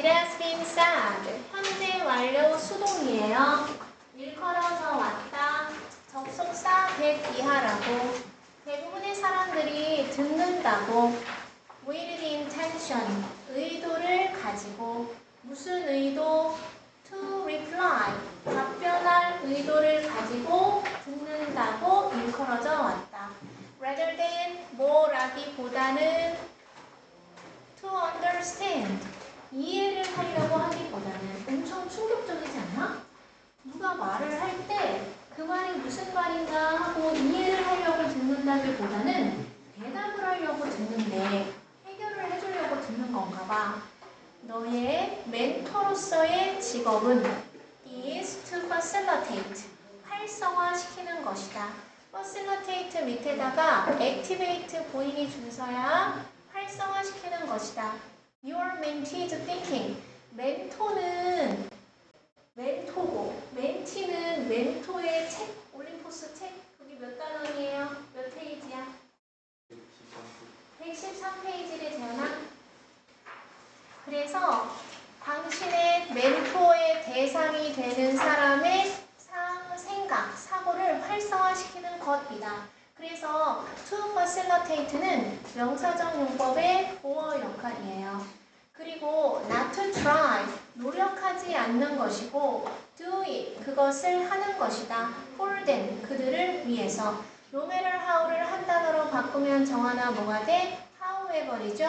has been said. 현재 완료 수동이에요. 일컬어져 왔다. 접속사 that 이하라고. 대부분의 사람들이 듣는다고. with intention. 의도를 가지고. 무슨 의도? to reply. 답변할 의도를 가지고 듣는다고 일컬어져 왔다. rather than 뭐라기보다는 to understand. 이해를 하려고 하기보다는 엄청 충격적이지 않아? 누가 말을 할 때 그 말이 무슨 말인가 하고 이해를 하려고 듣는다기보다는 대답을 하려고 듣는데 해결을 해주려고 듣는 건가 봐. 너의 멘토로서의 직업은 is to facilitate. 활성화시키는 것이다. facilitate 밑에다가 activate 보이니 준서야 활성화시키는 것이다. Your mentee's thinking. 멘토는 멘토고 멘티는 멘토의 책, 올림포스 책 거기 몇 단원이에요? 몇 페이지야? 113페이지를 재현아. 그래서 당신의 멘토의 대상이 되는 사람의 생각, 사고를 활성화시키는 것이다. 그래서 to facilitate는 명사적 용법의 보어 역할이에요. 그리고 not to try, 노력하지 않는 것이고 do it, 그것을 하는 것이다. for them, 그들을 위해서. no matter how를 한 단어로 바꾸면 정하나 뭐가 돼? however이죠.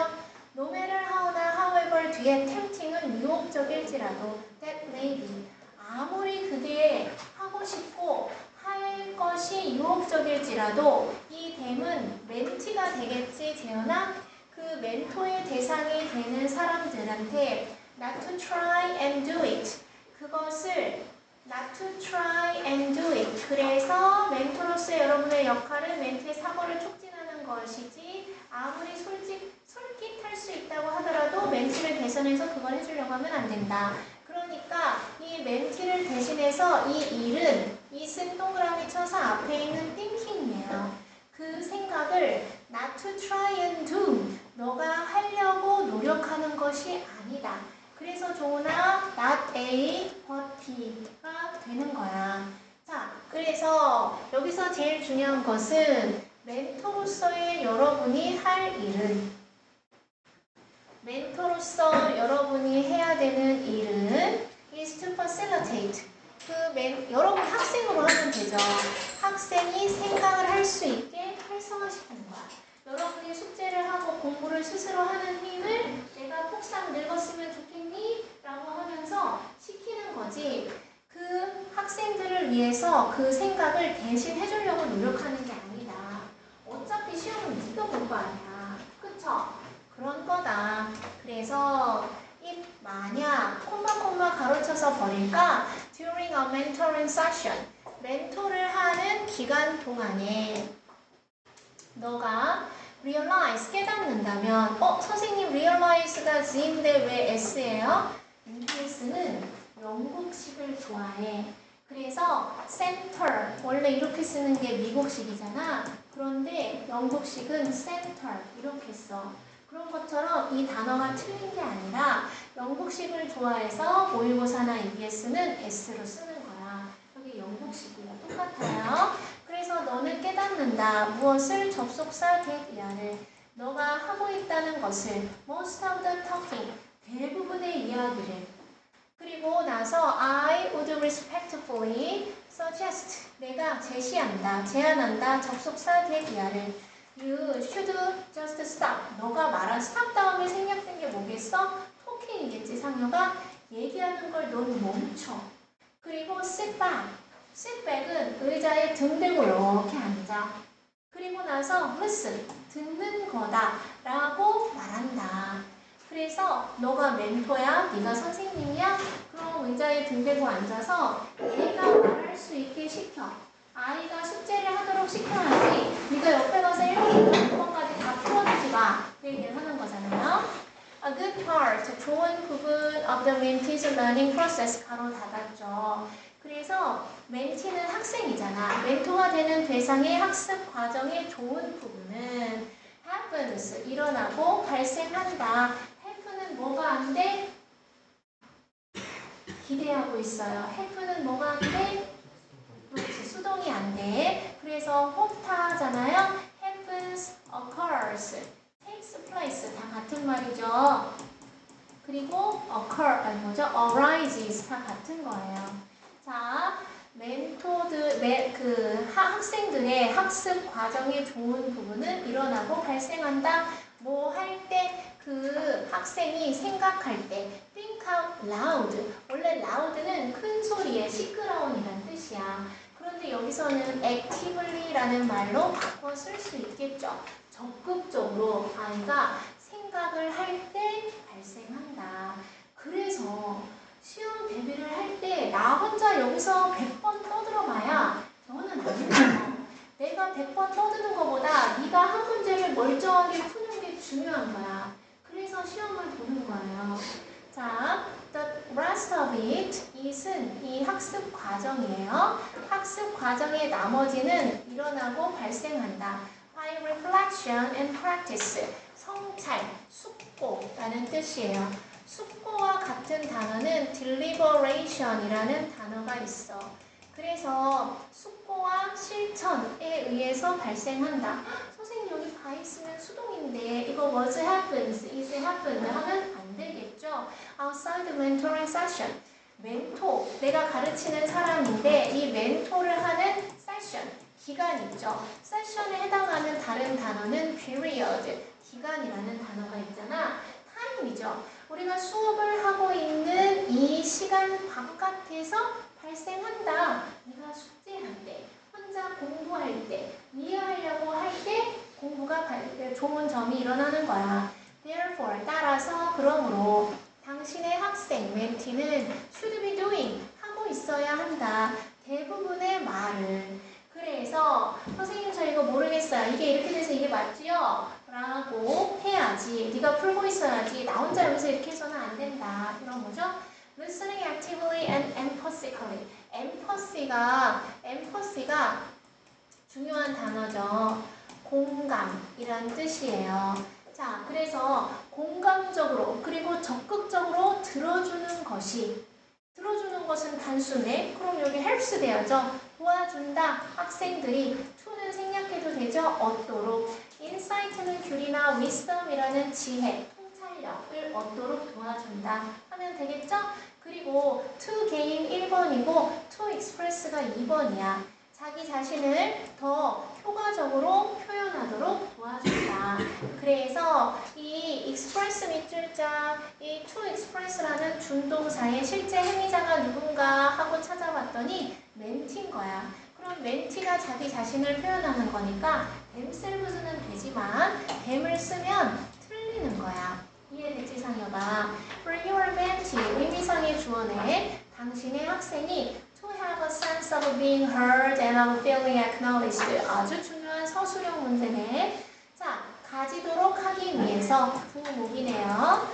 no matter how나 however 뒤에 tempting은 유혹적일지라도 that may be. 아무리 그게 하고 싶고 할 것이 유혹적일지라도 이 them은 멘티가 되겠지, 재현아? 그 멘토의 대상이 되는 사람들한테 not to try and do it. 그것을 not to try and do it. 그래서 멘토로서의 여러분의 역할은 멘토의 사고를 촉진하는 것이지 아무리 솔깃할 수 있다고 하더라도 멘티를 개선해서 그걸 해주려고 하면 안 된다. 그러니까 이 멘티를 대신해서 이 일은 it은 동그라미 쳐서 앞에 있는 thinking이에요. 그 생각을 not to try and do. 너가 하려고 노력하는 것이 아니다. 그래서 조은아 not A but B가 되는 거야. 자, 그래서 여기서 제일 중요한 것은 멘토로서의 여러분이 할 일은 멘토로서 여러분이 해야 되는 일은 is to facilitate. 여러분 학생으로 하면 되죠. 학생이 생각을 할 수 있게 활성화시키는 거야. 여러분이 숙제를 하고 공부를 스스로 하는 힘을 내가 폭삭 늙었으면 좋겠니? 라고 하면서 시키는 거지. 그 학생들을 위해서 그 생각을 대신 해주려고 노력하는 게 아니다. 어차피 시험은 네가 볼 거 아니야. 그쵸? 그런 거다. 그래서 이 만약 콤마 가로쳐서 버릴까? During a mentoring session. 멘토를 하는 기간 동안에 너가 realize, 깨닫는다면 선생님 realize가 Z인데 왜 S예요? EBS는 영국식을 좋아해. 그래서 center, 원래 이렇게 쓰는 게 미국식이잖아. 그런데 영국식은 center 이렇게 써. 그런 것처럼 이 단어가 틀린 게 아니라 영국식을 좋아해서 모의고사나 EBS는 S로 쓰는 거야. 여기 영국식이야. 똑같아요. 그래서 너는 깨닫는다. 무엇을? 접속사 get 이하를. 너가 하고 있다는 것을 most of the talking, 대부분의 이야기를. 그리고 나서 I would respectfully suggest, 내가 제시한다, 제안한다. 접속사 get 이하를. You should just stop. 너가 말한 stop 다음에 생략된 게 뭐겠어? talking이겠지, 상여가. 얘기하는 걸 넌 멈춰. 그리고 sit back. sit back은 의자에 등 대고 이렇게 앉아. 그리고 나서 listen. 듣는 거다 라고 말한다. 그래서 너가 멘토야? 네가 선생님이야? 그럼 의자에 등 대고 앉아서 내가 말할 수 있게 시켜. 아이가 숙제를 하도록 시켜야지 네가 옆에 가서 1번부터 6번까지 다 풀어주지 마. 그 얘기를 하는 거잖아요. A good part, 좋은 부분 of the mentee's learning process, 가로 닫았죠. 그래서 멘티는 학생이잖아. 멘토가 되는 대상의 학습 과정의 좋은 부분은 happens, 일어나고 발생한다. happen은 뭐가 안 돼? 기대하고 있어요. have는 뭐가 안 돼? 그렇지, 수동이 안 돼. 그래서 hope하잖아요. happens, occurs, takes place 다 같은 말이죠. 그리고 arises 다 같은 거예요. 자, 학생들의 학습 과정의 좋은 부분은 일어나고 발생한다. 뭐 할 때? 그 학생이 생각할 때 think out loud. 원래 loud는 큰 소리에 시끄러운이란 뜻이야. 그런데 여기서는 actively라는 말로 바꿔 쓸 수 있겠죠. 적극적으로 아이가 생각을 할 때 발생한다. 그래서 시험 대비를 할 때 나 혼자 여기서 100번 떠들어봐야 너는 안 된다. 내가 100번 떠드는 것보다 네가 한 문제를 멀쩡하게 푸는 게 중요한 거야. 그래서 시험을 보는 거예요. 자, the rest of it is은 이 학습 과정이에요. 학습 과정의 나머지는 일어나고 발생한다. by reflection and practice. 성찰, 숙고라는 뜻이에요. 숙고와 같은 단어는 deliberation이라는 단어가 있어. 그래서 숙고와 실천에 의해서 발생한다. 선생님 여기 가 있으면 수동인데 이거 was happens, is happened 하면 안 되겠죠. outside the mentoring session. 멘토, 내가 가르치는 사람인데 이 멘토를 하는 세션, 기간 있죠. 세션에 해당하는 다른 단어는 period, 기간이라는 단어가 있잖아. 타임이죠. 우리가 수업을 하고 있는 이 시간 바깥에서 발생한다. 네가 숙제할 때, 혼자 공부할 때, 이해하려고 할 때 공부가 좋은 점이 일어나는 거야. Therefore, 따라서 그러므로 당신의 학생, 멘티는 should be doing, 하고 있어야 한다. 대부분의 말을. 그래서 선생님 저 이거 모르겠어요. 이게 이렇게 돼서 이게 맞지요? 라고 해야지. 네가 풀고 있어야지. 나 혼자 여기서 이렇게 해서는 안 된다. 이런 거죠. Listening actively and empathically. empathy가 중요한 단어죠. 공감이란 뜻이에요. 자, 그래서 공감적으로 그리고 적극적으로 들어주는 것은 단순해. 그럼 여기 helps 돼야죠. 도와준다. 학생들이 to는 생략해도 되죠. 얻도록. insight는 귤이나 wisdom이라는 지혜, 통찰력을 얻도록 도와준다 하면 되겠죠? 그리고 to gain 1번이고 to express가 2번이야. 자기 자신을 더 효과적으로 표현하도록 도와준다. 그래서 이 express 밑줄자, 이 to express라는 준동사의 실제 행위자가 누군가 하고 찾아봤더니 멘티인 거야. 그럼 멘티가 자기 자신을 표현하는 거니까 themselves는 되지만 them을 쓰면 틀리는 거야. 이해됐지, 상여가? For your mentee, 의미상의 주어네. 당신의 학생이 to have a sense of being heard and of feeling acknowledged. 아주 중요한 서술형 문제네. 자, 가지도록 하기 위해서 부목이네요.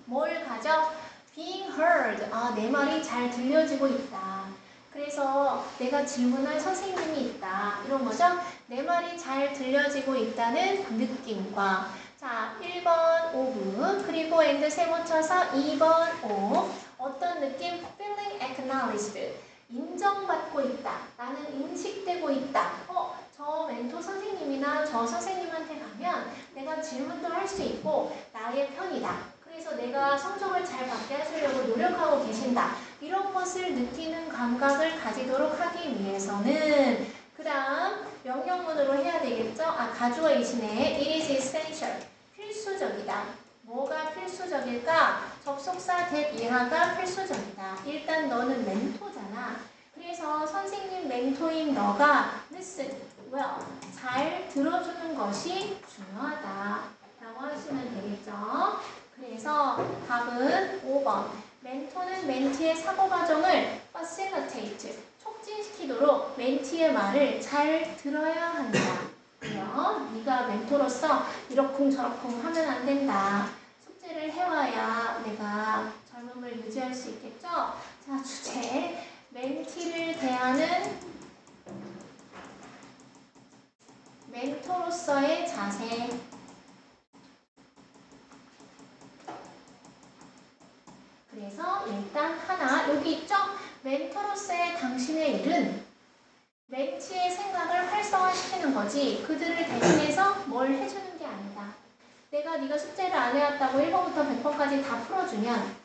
뭘 가져? Being heard. 아, 내 말이 잘 들려지고 있다. 그래서 내가 질문할 선생님이 있다. 이런 거죠? 내 말이 잘 들려지고 있다는 느낌과 자, 1번 5분 그리고 and 세모쳐서 2번 5 어떤 느낌? Feeling acknowledged. 인정받고 있다. 나는 인식되고 있다. 저 멘토 선생님이나 저 선생님한테 가면 내가 질문도 할 수 있고 나의 편이다. 그래서 내가 성적을 잘 받게 하시려고 노력하고 계신다. 이런 것을 느끼는 감각을 가지도록 하기 위해서는 그 다음 명령문으로 해야 되겠죠? 가주어 이시네. It is essential. 필수적이다. 뭐가 필수적일까? 접속사 that 이하가 필수적이다. 일단 너는 멘토잖아. 그래서 선생님 멘토인 너가 listen well. 잘 들어주는 것이 중요하다. 라고 하시면 되겠죠? 그래서 답은 5번. 멘토는 멘티의 사고 과정을 facilitate, 촉진시키도록 멘티의 말을 잘 들어야 한다. 그래요? 네가 멘토로서 이러쿵저러쿵 하면 안 된다. 숙제를 해와야 내가 젊음을 유지할 수 있겠죠? 자, 주제. 멘티를 대하는 멘토로서의 자세. 그래서 일단 하나 여기 있죠? 멘토로서의 당신의 일은 멘티의 생각을 활성화시키는 거지 그들을 대신해서 뭘 해주는 게 아니다. 내가 네가 숙제를 안 해왔다고 1번부터 100번까지 다 풀어주면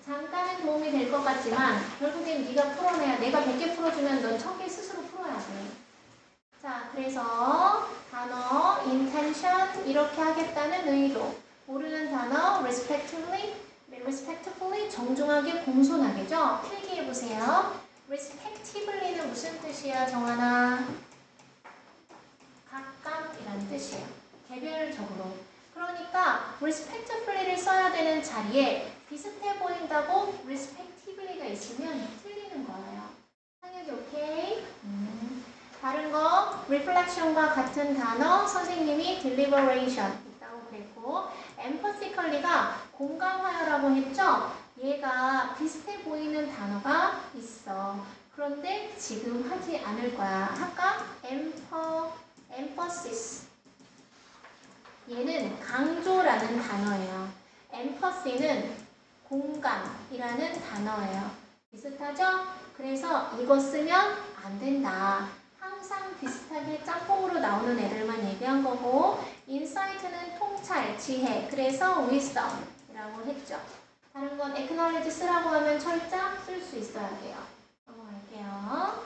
잠깐은 도움이 될 것 같지만 결국엔 네가 풀어내야 내가 100개 풀어주면 넌 1000개 스스로 풀어야 돼. 자, 그래서 단어 intention 이렇게 하겠다는 의도 모르는 단어 respectfully 정중하게 공손하게죠. 필기해보세요. respectively는 무슨 뜻이야 정하나? 각각이라는 뜻이에요. 개별적으로. 그러니까 respectfully를 써야 되는 자리에 비슷해 보인다고 respectively가 있으면 틀리는 거예요. 상혁이 오케이? 다른 거 reflection과 같은 단어 선생님이 deliberation 있다고 그랬고 empathically가 공감하여라고 했죠? 얘가 비슷해 보이는 단어가 있어. 그런데 지금 하지 않을 거야. 할까? emphasis. 얘는 강조라는 단어예요. empathy는 공감이라는 단어예요. 비슷하죠? 그래서 이거 쓰면 안 된다. 항상 비슷하게 짬뽕으로 나오는 애들만 얘기한 거고 insight는 통찰, 지혜, 그래서 wisdom이라고 했죠. 다른 건 acknowledge 쓰라고 하면 철자 쓸 수 있어야 돼요. 넘어갈게요.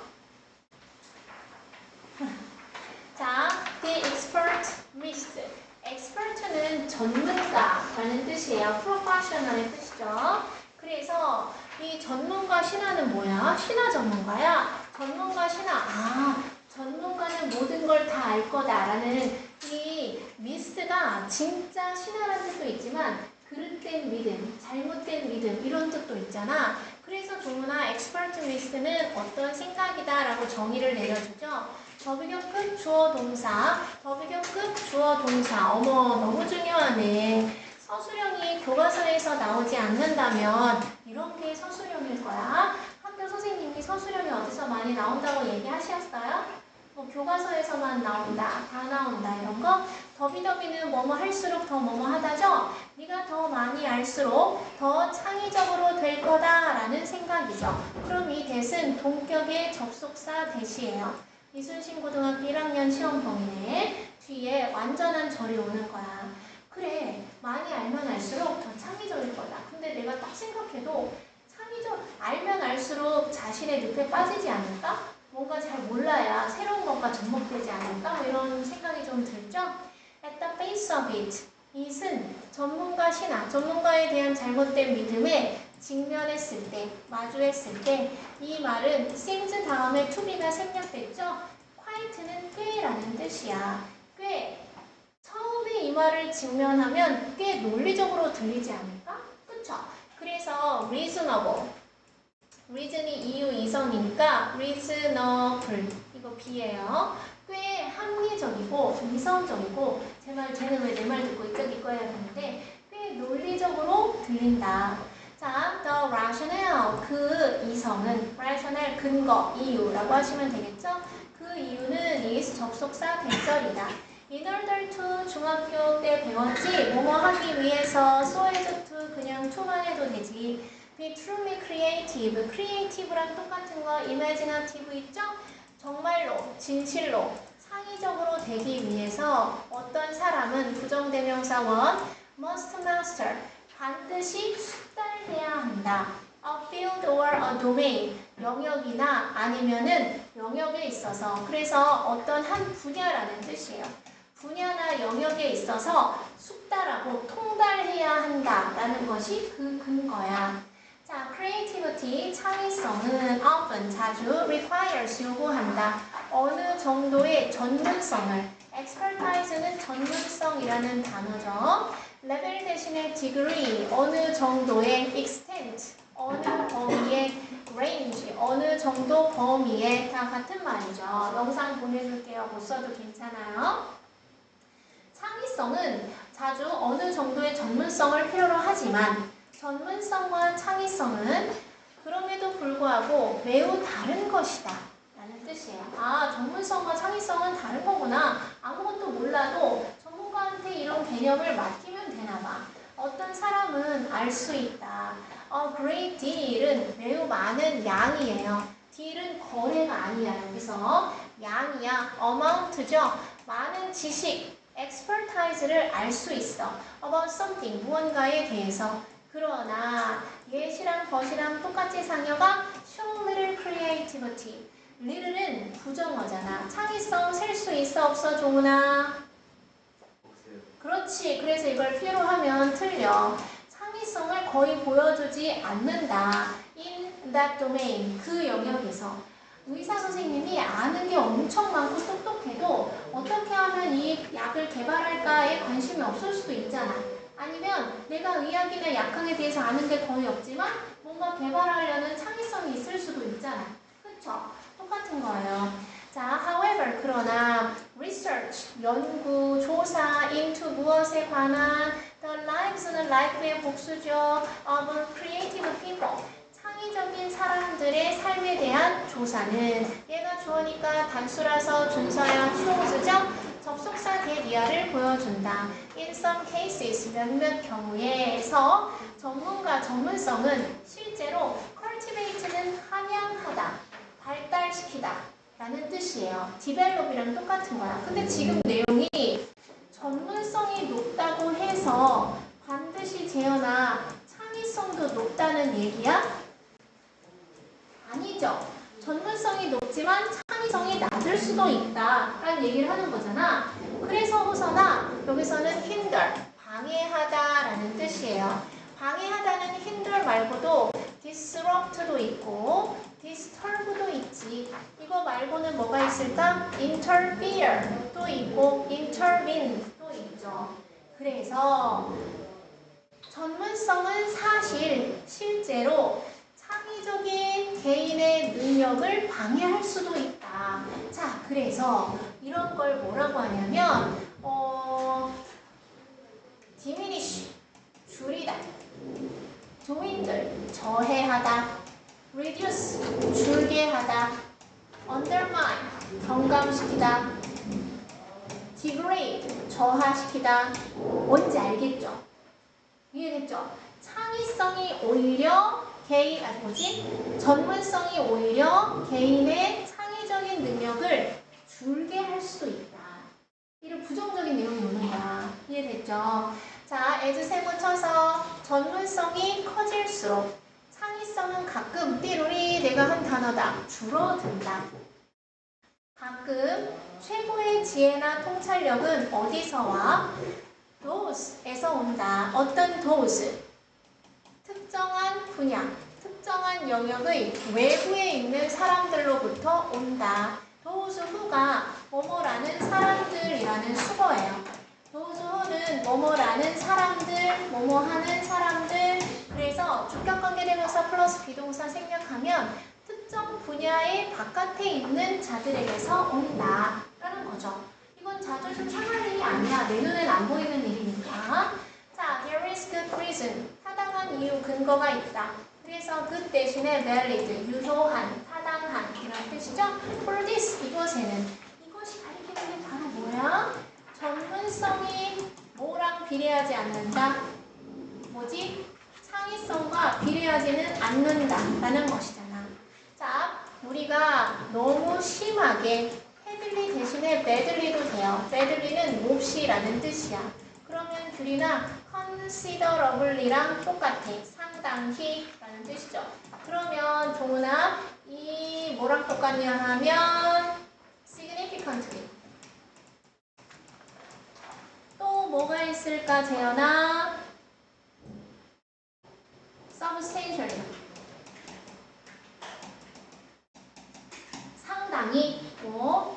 자, the expert with. expert는 전문가라는 뜻이에요. professional의 뜻이죠. 그래서 이 전문가 신화는 뭐야? 신화 전문가야. 전문가 신화. 전문가는 모든 걸 다 알 거다라는 이 미스가 진짜 신화라는 뜻도 있지만 그릇된 믿음, 잘못된 믿음 이런 뜻도 있잖아. 그래서 동문화 expert with는 어떤 생각이다라고 정의를 내려주죠. 더비교급 주어 동사, 더비교급 주어 동사. 어머 너무 중요하네. 서술형이 교과서에서 나오지 않는다면 이런 게 서술형일 거야. 학교 선생님이 서술형이 어디서 많이 나온다고 얘기하셨어요? 뭐 교과서에서만 나온다, 다 나온다 이런 거. 더비더비는 뭐뭐 할수록 더 뭐뭐 하다죠. 네가 더 많이 알수록 더 창의적으로 될 거다라는 생각이죠. 그럼 이 that은 동격의 접속사 that이에요. 이순신 고등학교 1학년 시험 범위네. 뒤에 완전한 절이 오는 거야. 그래, 많이 알면 알수록 더 창의적일 거다. 근데 내가 딱 생각해도 창의적, 알면 알수록 자신의 늪에 빠지지 않을까? 뭔가 잘 몰라야 새로운 것과 접목되지 않을까? 뭐 이런 생각이 좀 들죠? At the base of it. it은 전문가 신화, 전문가에 대한 잘못된 믿음에 직면했을 때, 마주했을 때 이 말은 seems 다음에 to be가 생략됐죠? quite는 꽤라는 뜻이야. 꽤. 처음에 이 말을 직면하면 꽤 논리적으로 들리지 않을까? 그쵸? 그래서 reasonable. reason이 이유 이성이니까 reasonable. 이거 B예요. 꽤 합리적이고 이성적이고 쟤는 왜 내 말 듣고 이거 해야 되는데 꽤 논리적으로 들린다. 자, the rationale. 그 이성은 rationale 근거, 이유라고 하시면 되겠죠? 그 이유는 is 접속사 대절이다. In order to 중학교 때 배웠지 뭐뭐 하기 위해서 so as to 그냥 to만 해도 되지. be truly creative. creative랑 똑같은 거 imaginative 있죠? 정말로 진실로 창의적으로 되기 위해서 어떤 사람은 부정대명사 원 must master 반드시 숙달해야 한다. A field or a domain 영역이나 아니면은 영역에 있어서 그래서 어떤 한 분야라는 뜻이에요. 분야나 영역에 있어서 숙달하고 통달해야 한다라는 것이 그 근거야. 자, creativity, 창의성은 often, 자주 requires, 요구한다. 어느 정도의 전문성을 expertise는 전문성이라는 단어죠. 레벨 대신에 degree, 어느 정도의 extent, 어느 범위의 range, 어느 정도 범위에 다 같은 말이죠. 영상 보내줄게요. 못 써도 괜찮아요. 창의성은 자주 어느 정도의 전문성을 필요로 하지만 전문성과 창의성은 그럼에도 불구하고 매우 다른 것이다 라는 뜻이에요. 전문성과 창의성은 다른 거구나. 아무것도 몰라도 전문가한테 이런 개념을 맡기면 되나 봐. 어떤 사람은 알 수 있다. A great deal은 매우 많은 양이에요. deal은 거래가 아니야. 여기서 양이야. amount죠. 많은 지식, expertise를 알 수 있어. about something, 무언가에 대해서. 그러나 yet이랑 but이랑 똑같이 상여가 show little creativity. little은 부정어잖아. 창의성 셀 수 있어 없어 종훈아? 그렇지. 그래서 이걸 필요로 하면 틀려. 창의성을 거의 보여주지 않는다. In that domain. 그 영역에서. 의사 선생님이 아는 게 엄청 많고 똑똑해도 어떻게 하면 이 약을 개발할까에 관심이 없을 수도 있잖아. 아니면 내가 의학이나 약학에 대해서 아는 게 거의 없지만 뭔가 개발하려는 창의성이 있을 수도 있잖아. 그쵸? 똑같은 거예요. 자, however, 그러나 research, 연구, 조사, into 무엇에 관한 the lives는 life의 복수죠. of creative people, 창의적인 사람들의 삶에 대한 조사는 얘가 주어니까 단수라서 준서야 shows죠. 접속사 대리아를 보여준다. In some cases, 몇몇 경우에서 전문가, 전문성은 실제로 cultivate는 함양하다, 발달시키다 라는 뜻이에요. develop이랑 똑같은 거야. 근데 지금 내용이 전문성이 높다고 해서 반드시 재현아 창의성도 높다는 얘기야? 아니죠. 전문성이 높지만 창의성이 낮을 수도 있다 라는 얘기를 하는 거잖아. 그래서 호서나 여기서는 hinder, 방해하다 라는 뜻이에요. 방해하다는 hinder 말고도 disrupt도 있고 disturb도 있지. 이거 말고는 뭐가 있을까? interfere도 있고 intervene도 있죠. 그래서 전문성은 사실 실제로 창의적인 개인의 능력을 방해할 수도 있다. 자, 그래서 이런 걸 뭐라고 하냐면 diminish, 줄이다. dwindle, 저해하다. reduce, 줄게 하다. undermine, 경감시키다. degrade, 저하시키다. 뭔지 알겠죠? 이해됐죠? 창의성이 오히려 전문성이 오히려 개인의 창의적인 능력을 줄게 할 수도 있다. 이런 부정적인 내용이 오는 거야. 이해됐죠? 자, as 세모 쳐서 전문성이 커질수록 창의성은 가끔 띠로리 내가 한 단어다. 줄어든다. 가끔 최고의 지혜나 통찰력은 어디서 와? dose에서 온다. 어떤 dose? 특정한 분야, 특정한 영역의 외부에 있는 사람들로부터 온다. those who가 뭐뭐라는 사람들이라는 수거예요. those who는 뭐뭐라는 사람들, 뭐뭐하는 사람들. 그래서 주격관계대명사 플러스 비동사 생략하면 특정 분야의 바깥에 있는 자들에게서 온다 라는 거죠. 이건 자존심 상할 일이 아니야. 내 눈엔 안 보이는 일이니까. 자, there is good reason. 타당한 이유, 근거가 있다. 그래서 good 대신에 valid, 유효한, 타당한 이런 뜻이죠. for this, 이것에는. 이것이 가리키는 게 바로 뭐야? 전문성이 뭐랑 비례하지 않는다? 뭐지? 창의성과 비례하지는 않는다라는 것이잖아. 자, 우리가 너무 심하게 badly 대신에 badly도 돼요. badly는 몹시라는 뜻이야. 그러면 귤이나 considerably랑 똑같아. 상당히 라는 뜻이죠. 그러면 종훈아, 이 뭐랑 똑같냐 하면 significantly. 또 뭐가 있을까 재현아? substantially. 상당히.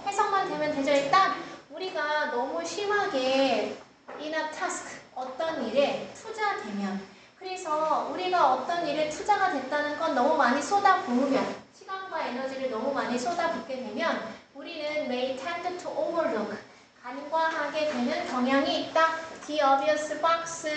해석만 되면 되죠. 일단 우리가 너무 심하게 in a task, 어떤 일에 투자되면, 그래서 우리가 어떤 일에 투자가 됐다는 건 너무 많이 쏟아부으면, 시간과 에너지를 너무 많이 쏟아붓게 되면 우리는 may tend to overlook, 간과하게 되는 경향이 있다. The obvious box,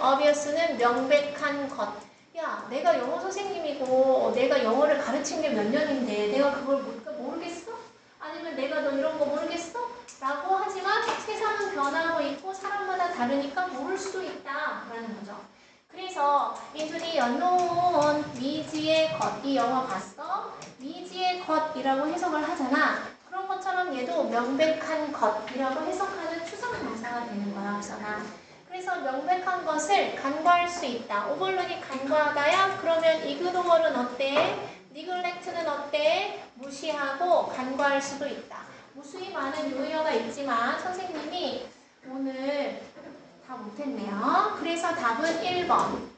obvious는 명백한 것. 야, 내가 영어 선생님이고 내가 영어를 가르친 게 몇 년인데 내가 그걸 모르겠어? 아니면 내가 너 이런 거 모르겠어? 라고 하지만 세상은 변하고 있고 사람마다 다르니까 모를 수도 있다 라는 거죠. 그래서 into the unknown, 미지의 것. 이 영화 봤어? 미지의 것이라고 해석을 하잖아. 그런 것처럼 얘도 명백한 것이라고 해석하는 추상명사가 되는 거야, 우선아. 그래서 명백한 것을 간과할 수 있다. 오버론이 간과하다야? 그러면 ignore는 어때? neglect는 어때? 무시하고 간과할 수도 있다. 무수히 많은 요인어가 있지만 선생님이 오늘 다 못했네요. 그래서 답은 1번.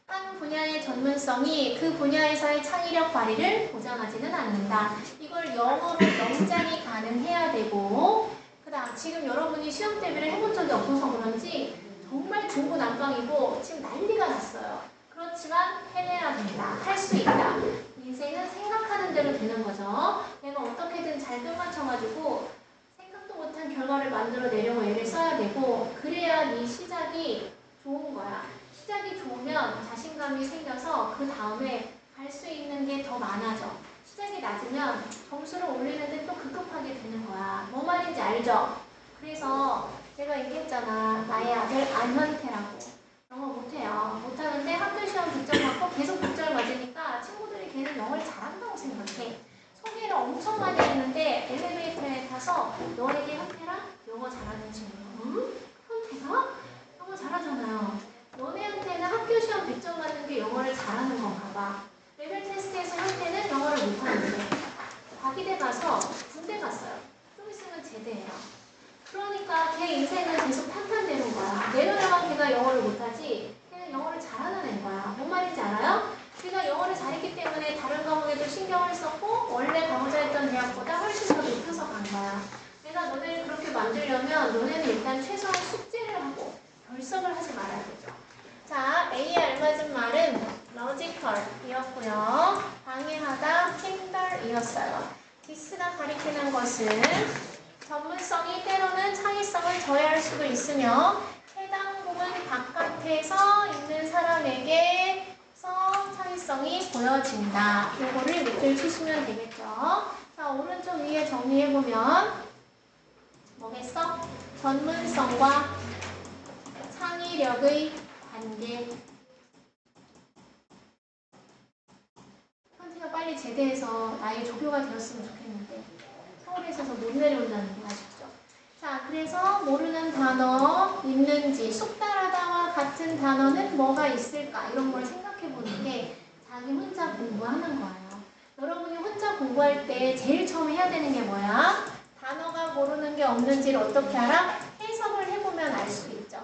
한 분야의 전문성이 그 분야에서의 창의력 발휘를 보장하지는 않는다. 이걸 영어로 영장이 가능해야 되고, 그 다음 지금 여러분이 시험 대비를 해본 적이 없어서 그런지 정말 중구난방이고 지금 난리가 났어요. 그렇지만 해내야 된다. 할 수 있다. 인생은 생각하는 대로 되는 거죠. 내가 어떻게든 잘 끝맞춰가지고 생각도 못한 결과를 만들어내려고 애를 써야 되고, 그래야 네 시작이 좋은 거야. 시작이 좋으면 자신감이 생겨서 그 다음에 갈 수 있는 게 더 많아져. 시작이 낮으면 점수를 올리는데 또 급급하게 되는 거야. 뭐 말인지 알죠? 그래서 제가 얘기했잖아. 나의 아들 안현태라고. 영어 못해요. 못하는데 학교 시험 100점 맞고 계속 100점 맞으니까 친구들이 걔는 영어를 잘한다고 생각해. 소개를 엄청 많이 했는데 엘리베이터에 타서 너에게 현태랑 영어 잘하는 친구. 응? 현태가? 영어 잘하잖아요. 너네한테는 학교 시험 100점 맞는 게 영어를 잘하는 건가 봐. 레벨 테스트에서 현태는 영어를 못하는데 과기대 가서 군대 갔어요. 좀 있으면 제대해요. 그러니까 걔 인생은 계속 탄탄되는 거야. 내려나간 걔가 영어를 못하지 걔는 영어를 잘하는 애인 거야. 뭔 말인지 알아요? 걔가 영어를 잘했기 때문에 다른 과목에도 신경을 썼고 원래 가고자 했던 대학보다 훨씬 더 높여서 간 거야. 내가 너네를 그렇게 만들려면 너네는 일단 최소한 숙제를 하고 결석을 하지 말아야 되죠. 자, A에 알맞은 말은 logical이었고요. 방해하다, hinder이었어요. this가 가리키는 것은 전문성이 때로는 창의성을 저해할 수도 있으며 해당 부분 바깥에서 있는 사람에게서 창의성이 보여진다. 이거를 밑줄 치시면 되겠죠. 자, 오른쪽 위에 정리해보면 뭐겠어? 전문성과 창의력의 관계. 현태가 빨리 제대해서 나의 조교가 되었으면 좋겠는데 서울에 있어서 못 내려온다는 게 아쉽죠. 자, 그래서 모르는 단어 있는지, 숙달하다와 같은 단어는 뭐가 있을까? 이런 걸 생각해보는 게 자기 혼자 공부하는 거예요. 여러분이 혼자 공부할 때 제일 처음 해야 되는 게 뭐야? 단어가 모르는 게 없는지를 어떻게 알아? 해석을 해보면 알 수 있죠.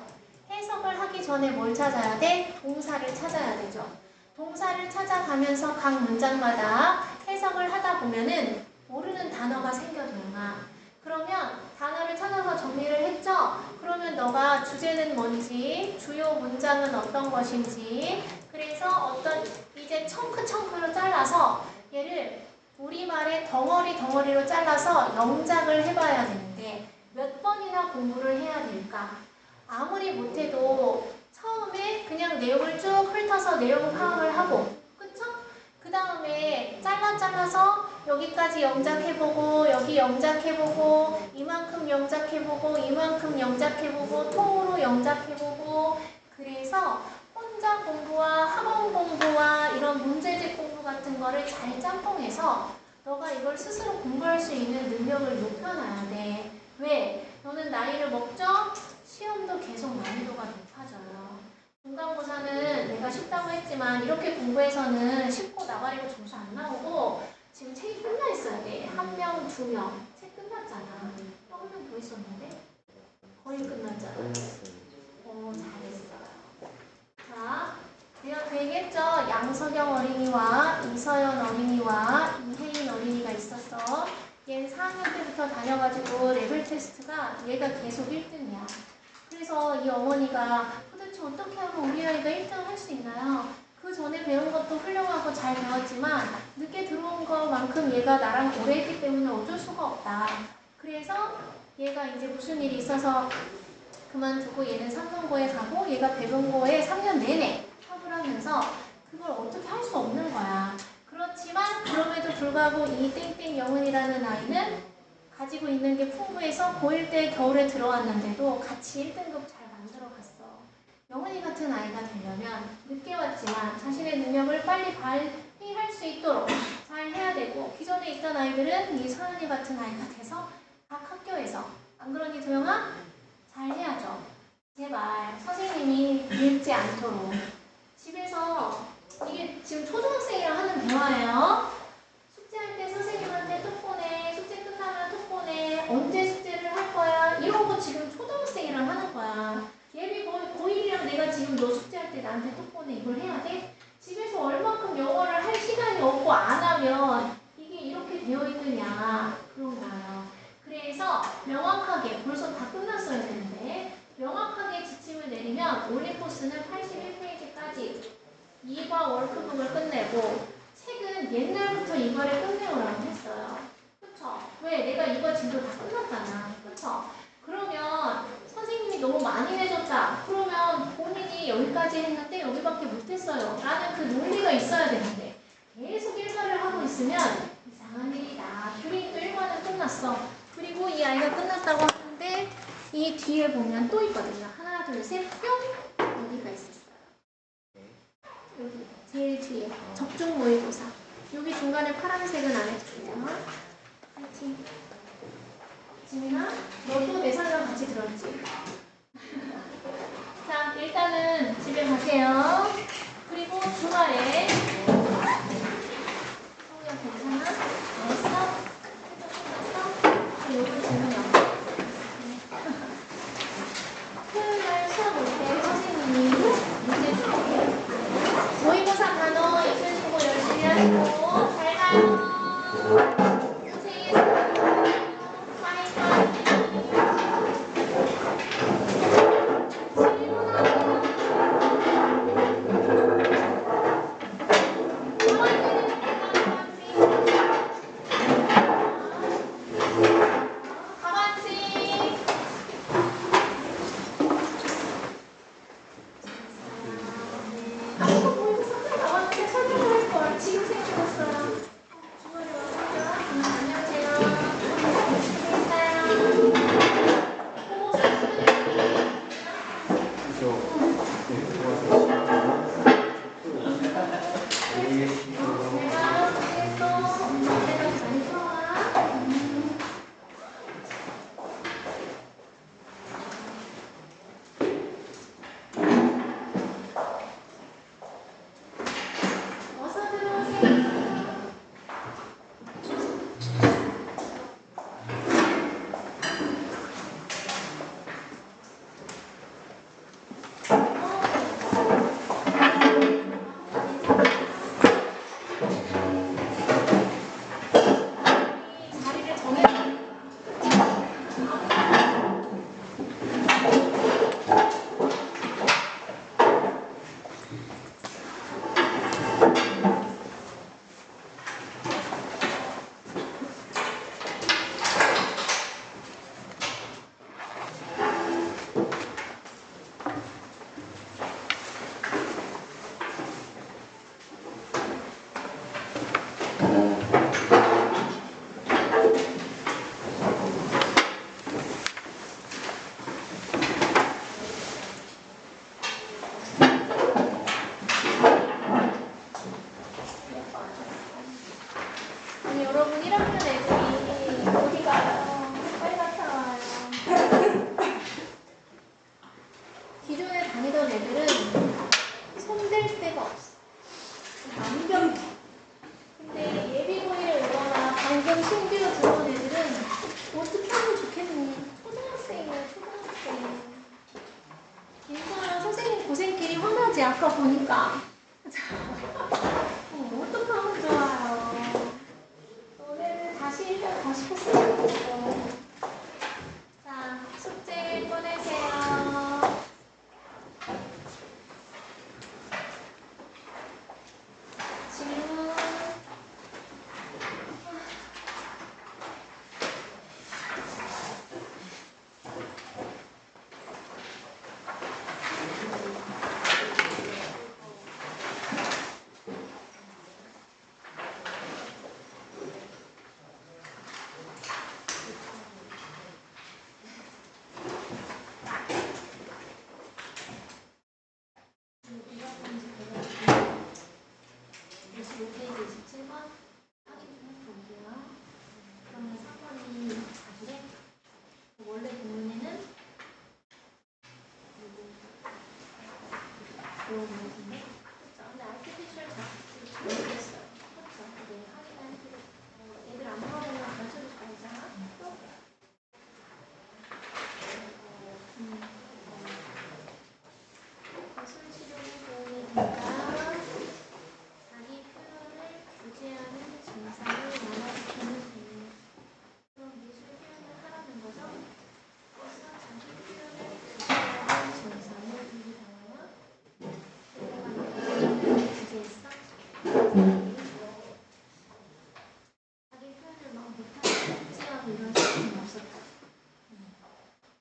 해석을 하기 전에 뭘 찾아야 돼? 동사를 찾아야 되죠. 동사를 찾아가면서 각 문장마다 해석을 하다 보면은 모르는 단어가 생겨들어나. 그러면 단어를 찾아서 정리를 했죠? 그러면 너가 주제는 뭔지, 주요 문장은 어떤 것인지, 그래서 어떤 이제 청크청크로 잘라서 얘를 우리말의 덩어리로 잘라서 영작을 해봐야 되는데 몇 번이나 공부를 해야 될까? 아무리 못해도 처음에 그냥 내용을 쭉 훑어서 내용 파악을 하고, 그쵸? 그 다음에 잘라서 여기까지 영작해보고 여기 영작해보고 이만큼 영작해보고 이만큼 영작해보고 통으로 영작해보고, 그래서 혼자 공부와 학원 공부와 이런 문제집 공부 같은 거를 잘 짬뽕해서 너가 이걸 스스로 공부할 수 있는 능력을 높여놔야 돼. 왜? 너는 나이를 먹죠? 시험도 계속 난이도가 높아져요. 중간고사는 내가 쉽다고 했지만 이렇게 공부해서는 쉽고 나발이고 점수 안 나오고 지금 책이 끝나 있어야 돼. 1명, 2명. 책 끝났잖아. 또 1명 더 있었는데? 거의 끝났잖아. 잘했어요. 자, 내가 그 얘기했죠. 양석영 어린이와 이서연 어린이와 이혜인 어린이가 있었어. 얘는 4학년 때부터 다녀가지고 레벨 테스트가 얘가 계속 1등이야. 그래서 이 어머니가 도대체 어떻게 하면 우리 아이가 1등을 할 수 있나요? 그 전에 배운 것도 훌륭하고 잘 배웠지만 늦게 들어온 것만큼 얘가 나랑 오래 했기 때문에 어쩔 수가 없다. 그래서 얘가 이제 무슨 일이 있어서 그만두고 얘는 삼성고에 가고 얘가 배분고에 3년 내내 학을 하면서 그걸 어떻게 할 수 없는 거야. 그렇지만 그럼에도 불구하고 이 땡땡 영은이라는 아이는 가지고 있는 게 풍부해서 고1 때 겨울에 들어왔는데도 같이 1등급 잘 만들어갔어. 영훈이 같은 아이가 되려면 늦게 왔지만 자신의 능력을 빨리 발휘할 수 있도록 잘 해야 되고, 기존에 있던 아이들은 이 서연이 같은 아이가 돼서 각 학교에서, 안 그러니 도영아? 잘 해야죠. 제발 선생님이 늙지 않도록. 집에서, 이게 지금 초등학생이랑 하는 대화예요. 숙제할 때 선생님한테 톡 보내, 숙제 끝나면 톡 보내, 언제 숙제를 할 거야, 이런 거 지금 초등학생이랑 하는 거야. 예비 고1이랑 내가 지금 너 숙제할 때 나한테 톡 보내, 이걸 해야 돼? 집에서 얼만큼 영어를 할 시간이 없고 안 하면 이게 이렇게 되어 있느냐, 그런 거예요. 그래서 명확하게, 벌써 다 끝났어야 되는데 명확하게 지침을 내리면 올림포스는 81페이지까지 2과 월크북을 끝내고, 책은 옛날부터 이거를 끝내오라고 했어요. 그쵸? 왜? 내가 이거 진도 다 끝났잖아. 그쵸? 그러면 선생님이 너무 많이 내줬다. 그러면 본인이 여기까지 했는데 여기밖에 못했어요. 라는 그 논리가 있어야 되는데, 계속 일과를 하고 있으면 이상한 일이다. 교린도 일과는 끝났어. 그리고 이 아이가 끝났다고 하는데 이 뒤에 보면 또 있거든요. 하나, 둘, 셋, 뿅! 여기가 있었어요. 여기 제일 뒤에 적중 모의고사. 여기 중간에 파란색은 안 해줄게요. 파이팅. 지민아, 너도 내 사랑 같이 들었지? 자, 일단은 집에 가세요. 그리고 주말에 성우야 괜찮아? 알았어? 해도 끝났어? 요거 질문 토요일날 수업 올 때 선생님이 문제 줄게요. 모의고사 단어 입술 보고 열심히 하시고 잘 가요. 아까 보니까 어떡하면 좋아요. 노래를 다시 1년 더 시켰으면 좋겠고. 자, 숙제 꺼내세요. 질문. 같은데? 그렇죠. 근데 artificial 자극들이 잘못됐어요. 그렇죠. 네, 확인할 필요. 애들 안 물어보면 가르쳐주지 말자. 또? 미술 치료에 도움이 된다. 자기 표현을 구제하는 증상을 완화시키는 중. 그럼 미술 표현을 하라는 거죠? 그래서 자기 표현을 구제하는 증상을 유지하거나 구제했어? 자기 표현을 막 못하는 구제하고 이런 시간이 없었다.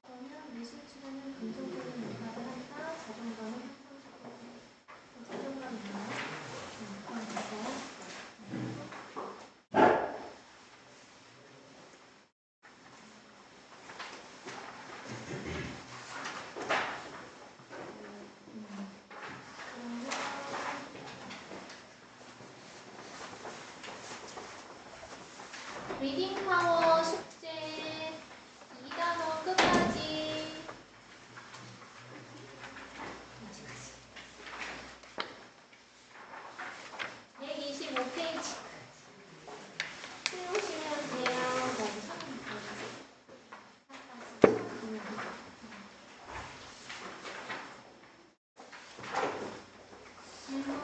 그러면 미술 치료는 긍정적인 역할을 한다. 자존감을 향상시키고 자존감이 있나요? 그럼 됐어요. 리딩 파워 숙제 2단원 끝까지 125페이지 해오시면 돼요. 질문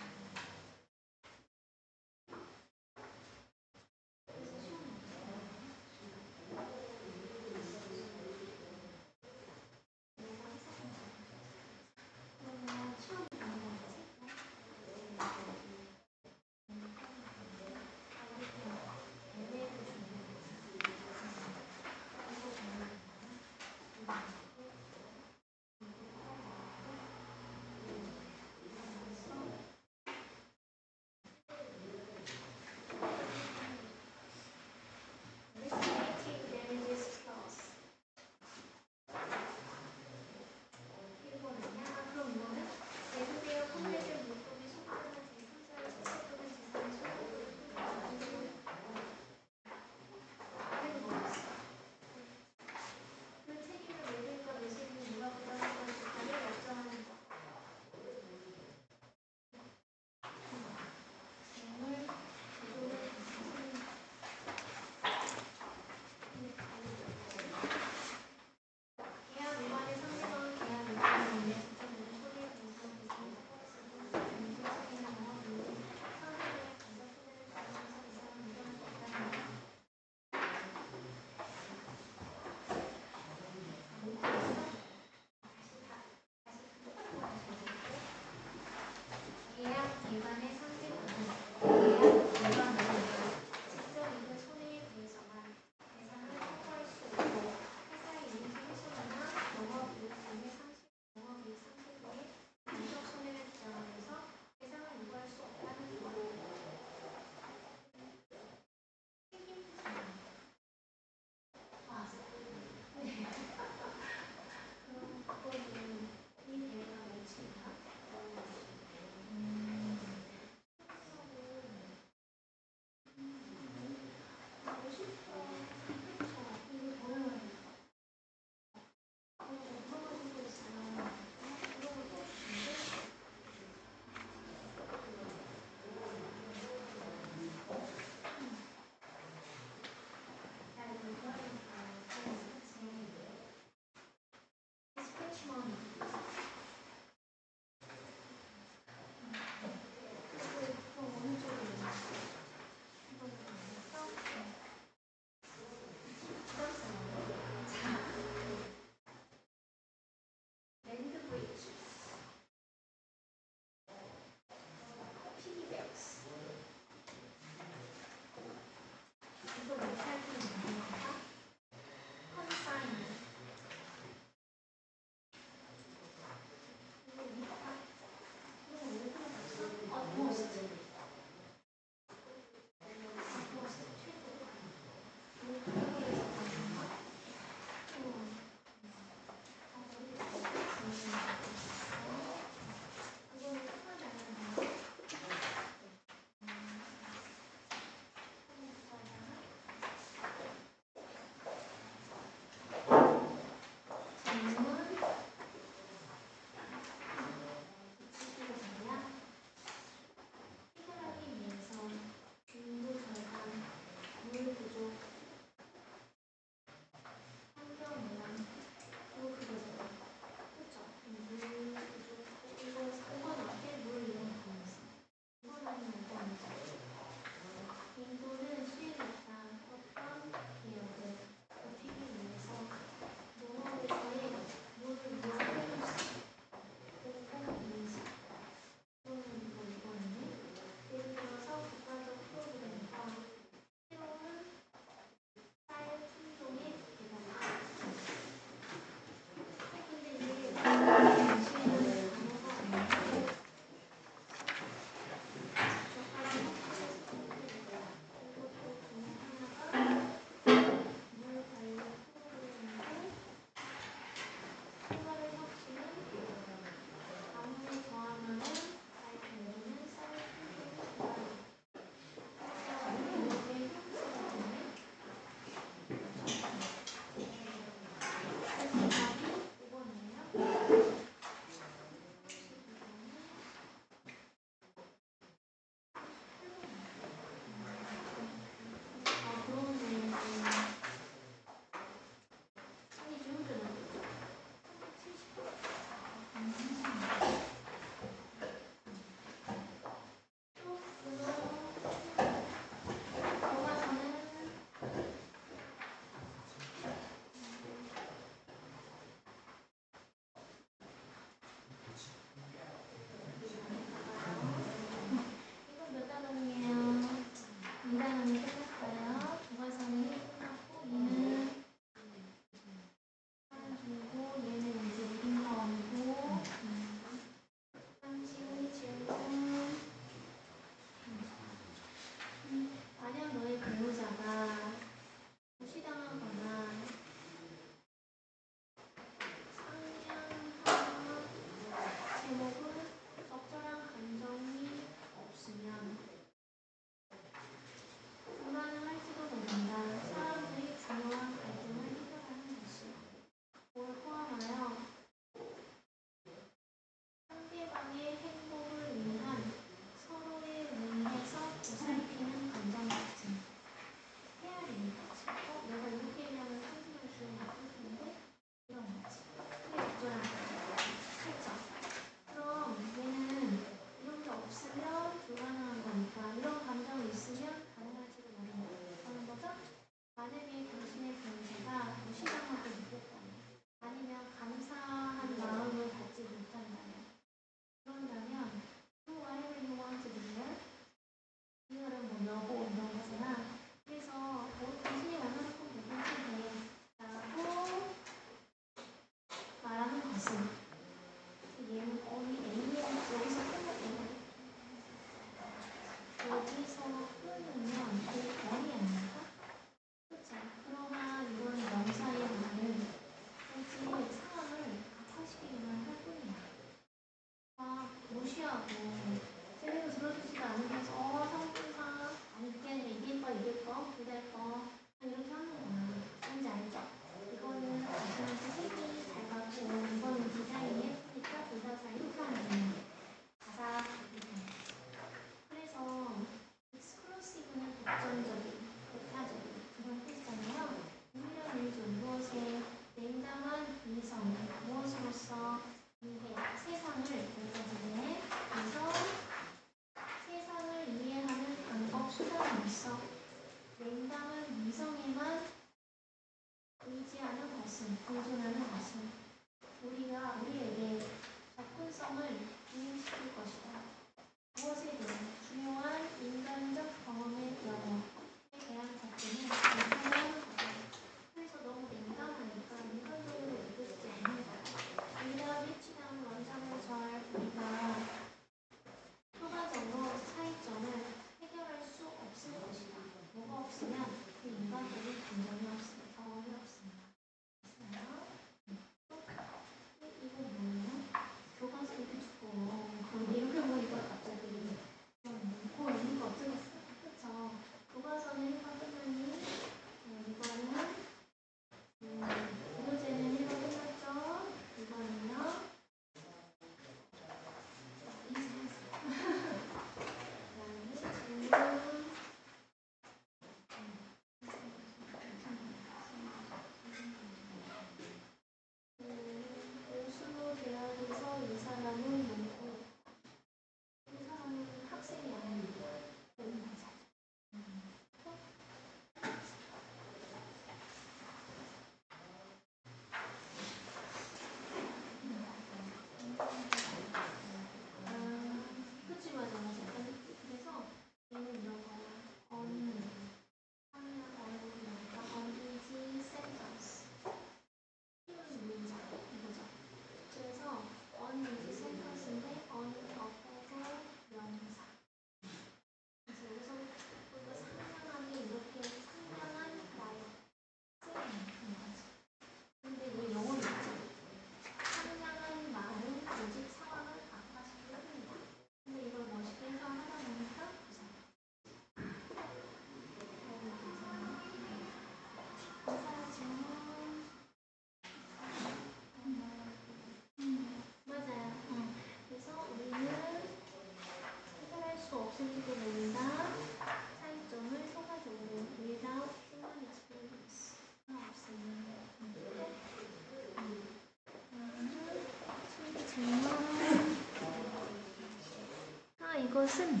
것은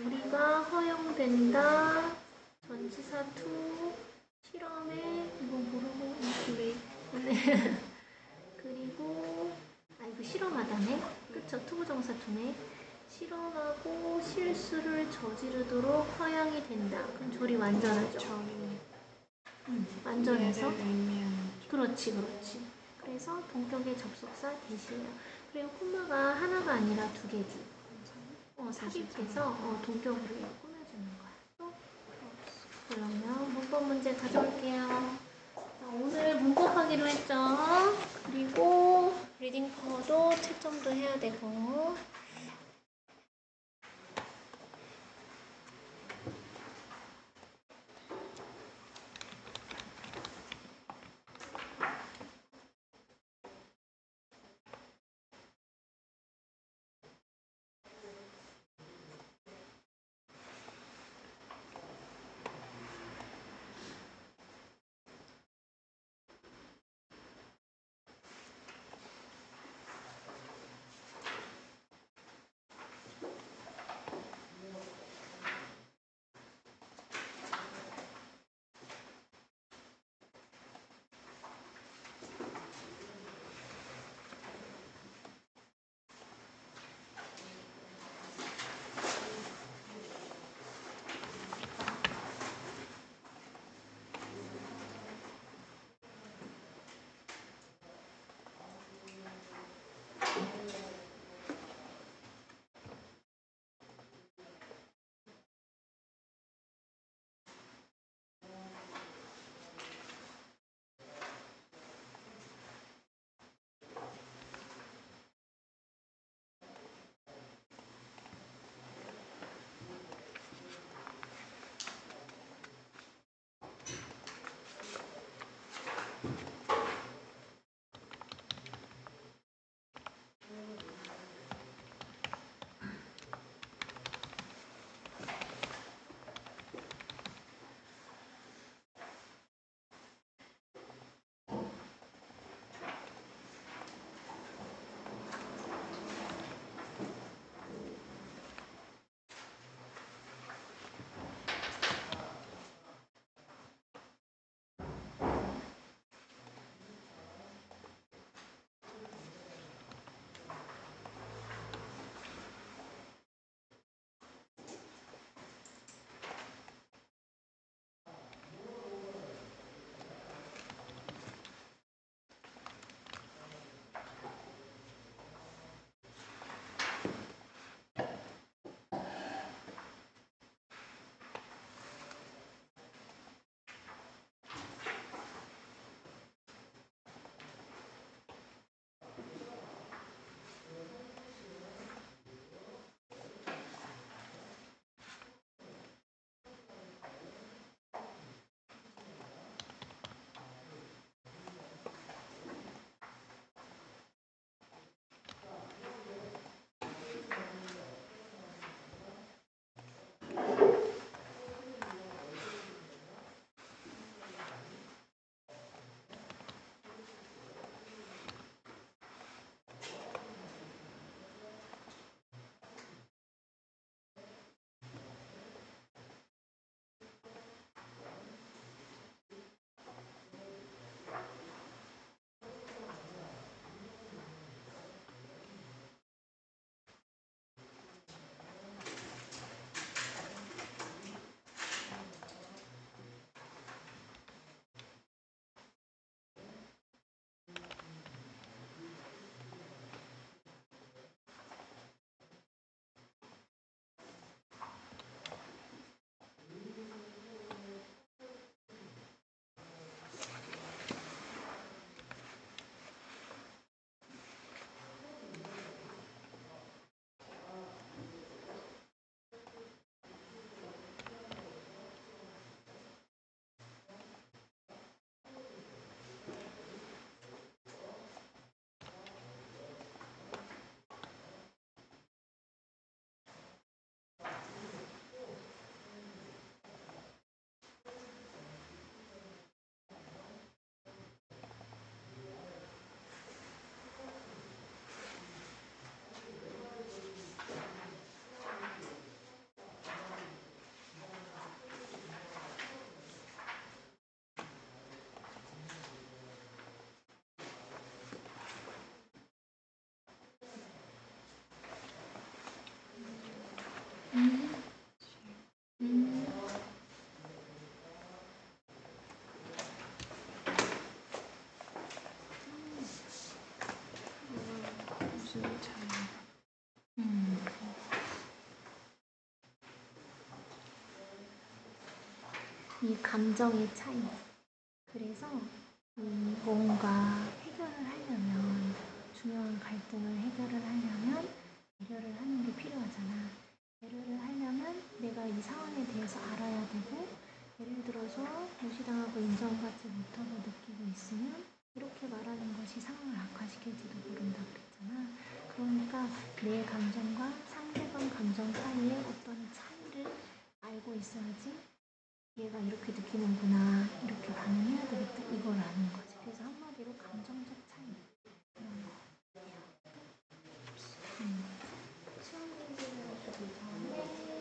우리가 허용된다. 전치사 to 실험에 이거 모르고 왜 그리고 이거 실험하다네. 그쵸? 투부정사 투네. 실험하고 실수를 저지르도록 허용이 된다. 그럼 조리 완전하죠. 완전해서. 그렇지. 그래서 동격의 접속사 대시예요. 그리고 콤마가 하나가 아니라 두 개지. 삽입해서 동격으로 꾸며주는 거야. 또 그러면 문법 문제 가져올게요. 오늘 문법하기로 했죠. 그리고 리딩 파워도 채점도 해야 되고. 이 감정의 차이. 그래서 뭔가 해결을 하려면, 중요한 갈등을 해결을 하려면 배려를 하는 게 필요하잖아. 배려를 하려면 내가 이 상황에 대해서 알아야 되고, 예를 들어서 무시당하고 인정받지 못하고 느끼고 있으면 이렇게 말하는 것이 상황을 악화시킬지도 모른다 그랬잖아. 그러니까 내 감정과 상대방 감정 사이에 어떤 차이를 알고 있어야지 얘가 이렇게 느끼는구나, 이렇게 반응해야 되겠다, 이걸 아는 거지. 그래서 한마디로 감정적 차이 이런 거. 수험 공부를 하기 전에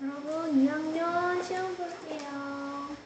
여러분 2학년 시험 볼게요.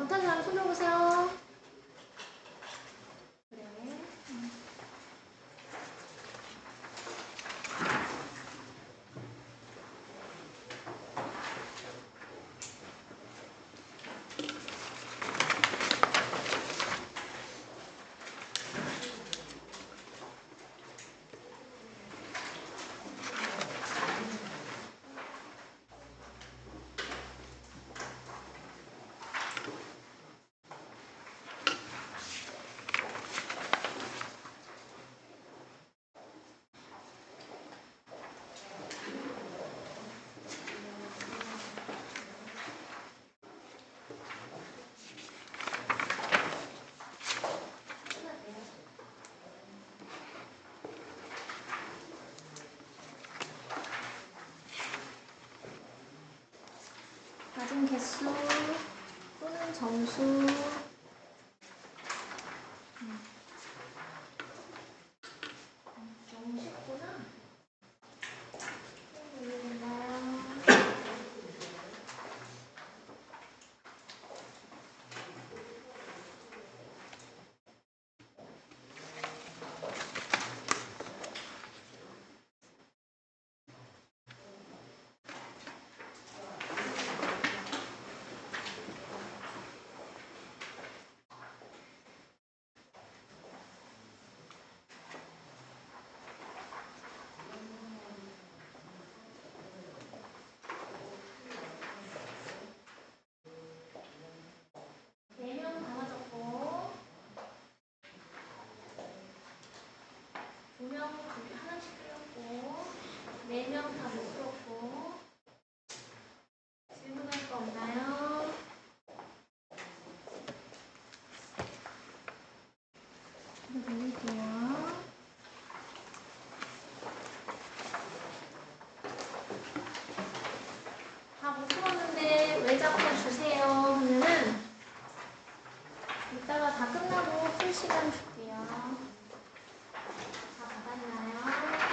못한 사람 손 들어보세요. 그래. 맞은 개수 또는 점수. 너무 쉽구나. 올려볼까요? 하나씩 틀렸고 4명 다 못 풀었고 질문할 거 없나요? 돌릴게요. 다 못 풀었는데 왜 자꾸 주세요 하면은 이따가 다 끝나고 풀 시간 줄게요. 다 받았나요?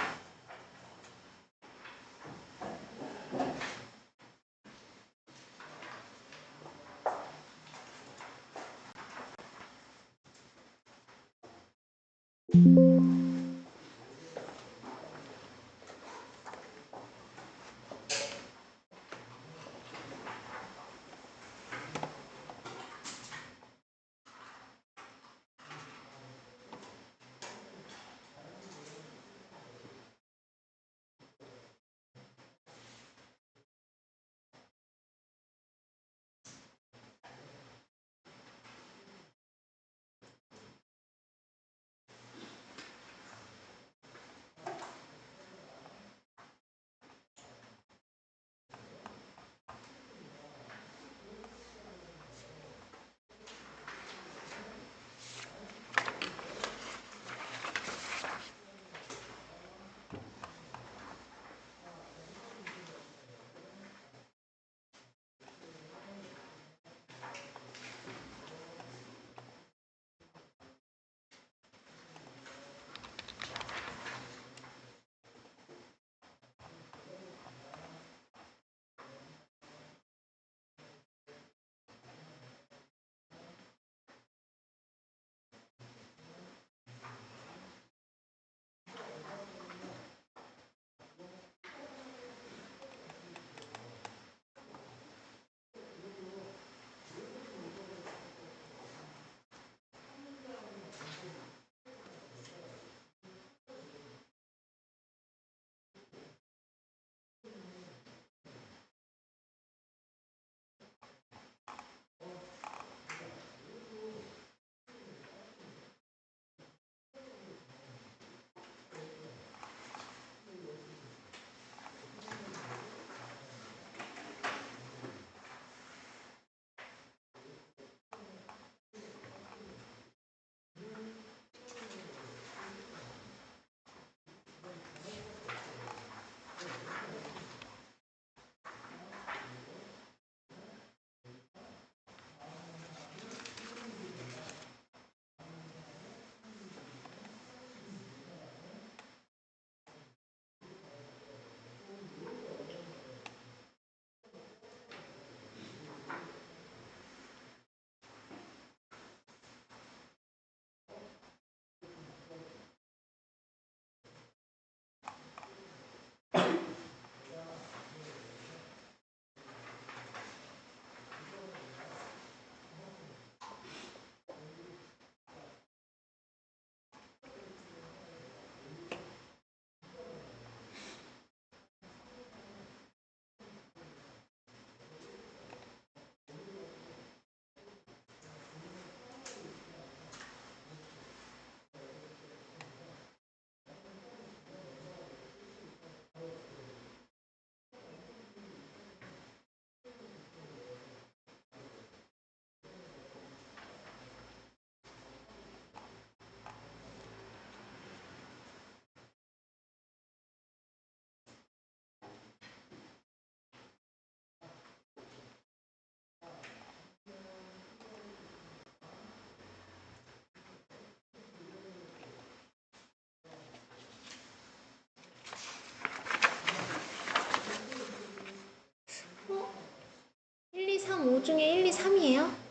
중에 1, 2, 3이에요?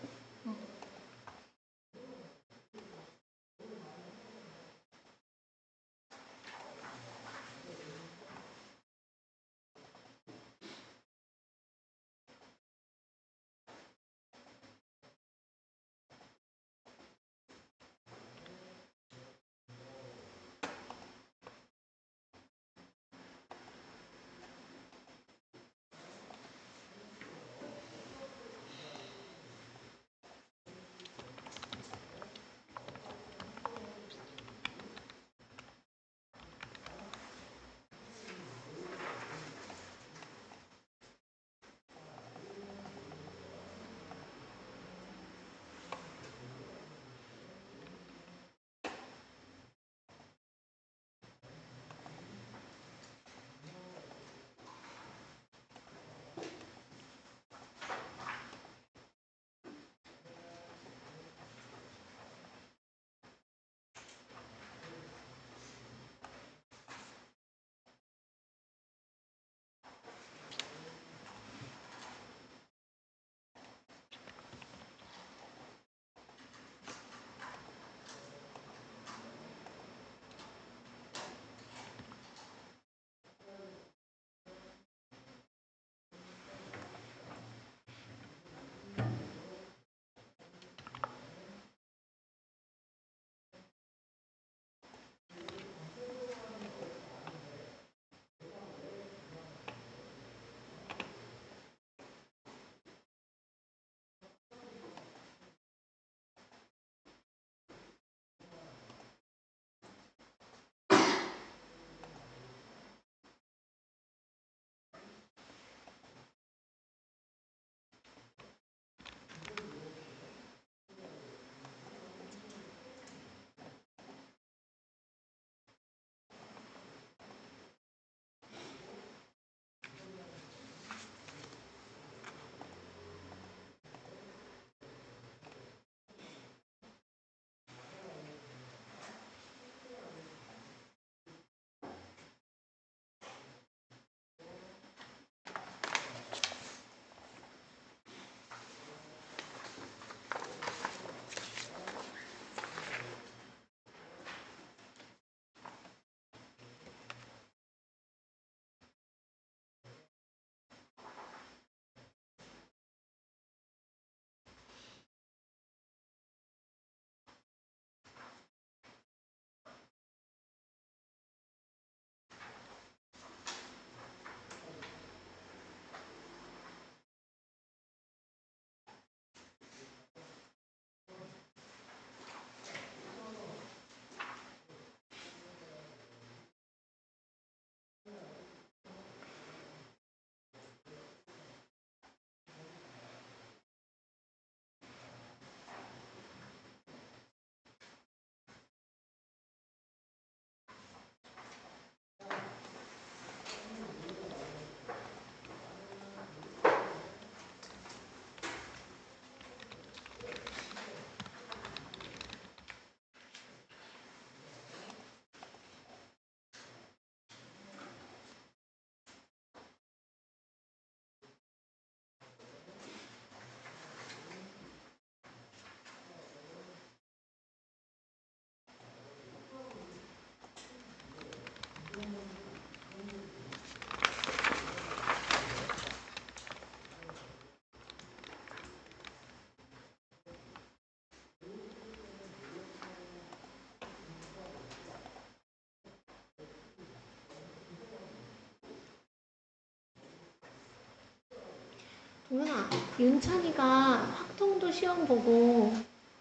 동현아, 윤찬이가 확통도 시험 보고,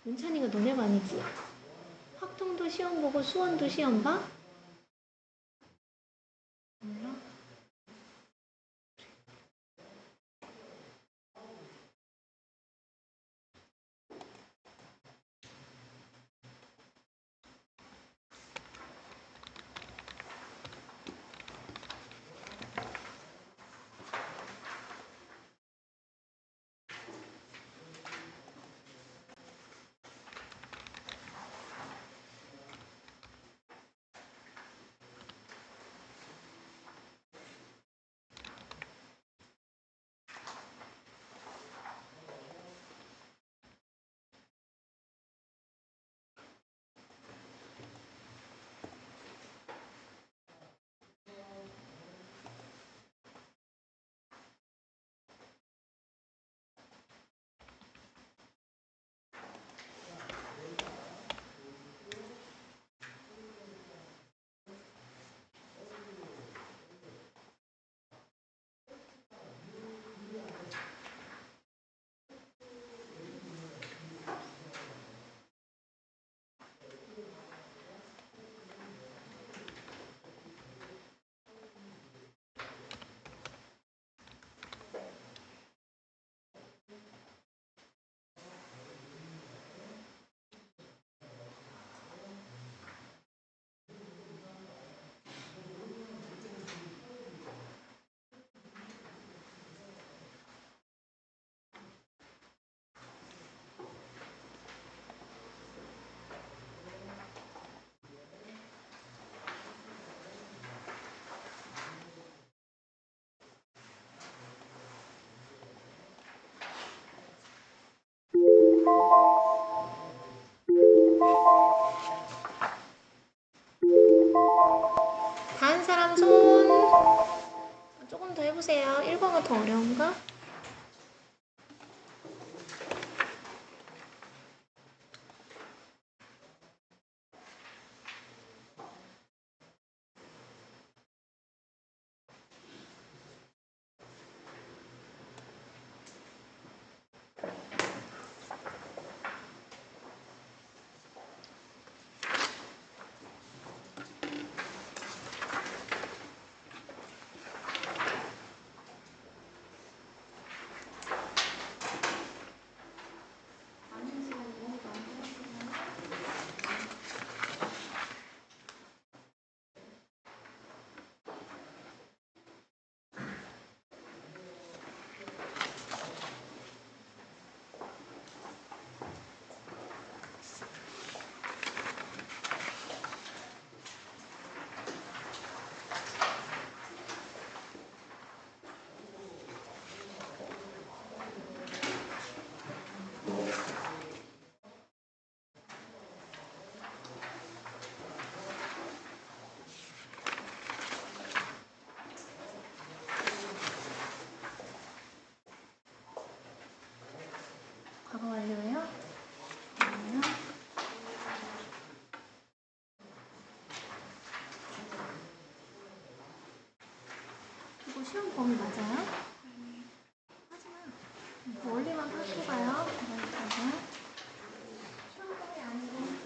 윤찬이가 너네 반이지? 확통도 시험 보고 수원도 시험 봐? 몰라? 거가 더 어려운가? 과거 완료예요? 그러면 이거 시험 범위 맞아요? 하지마. 원리만 하고 가요. 이거까지. 시험 범위 아니고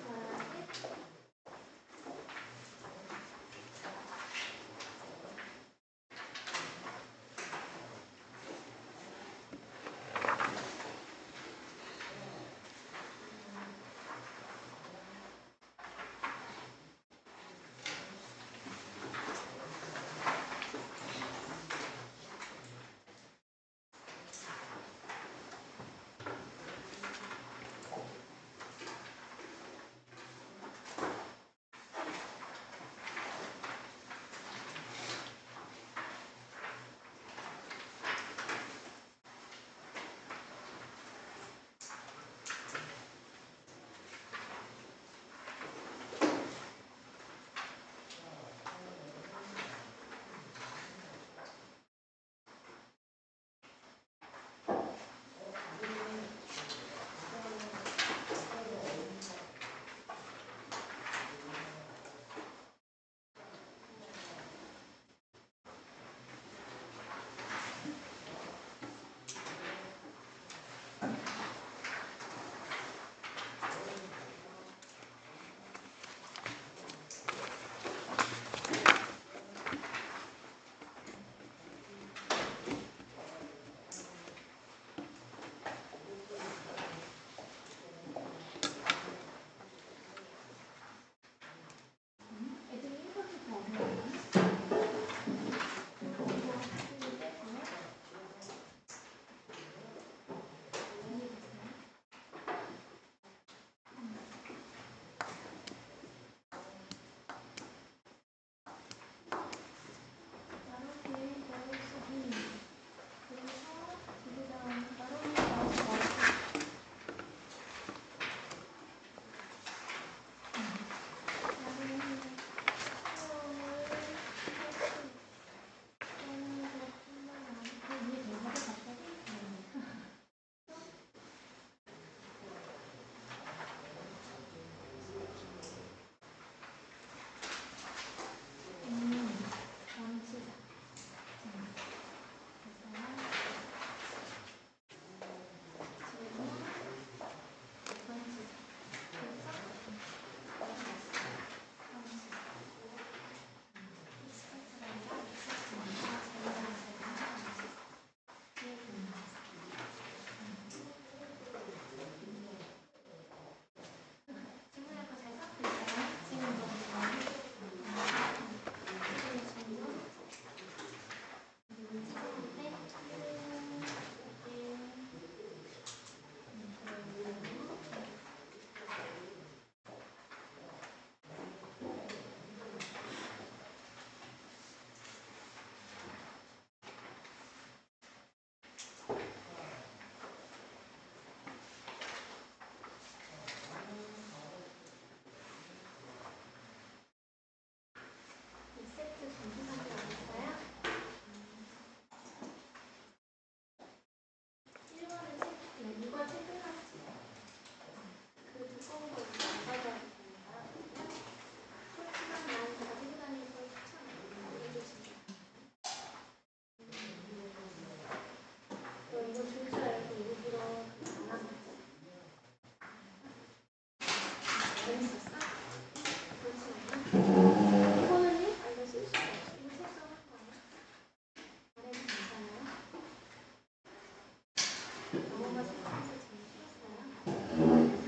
단어가 세상에서 제일 쉬웠어요?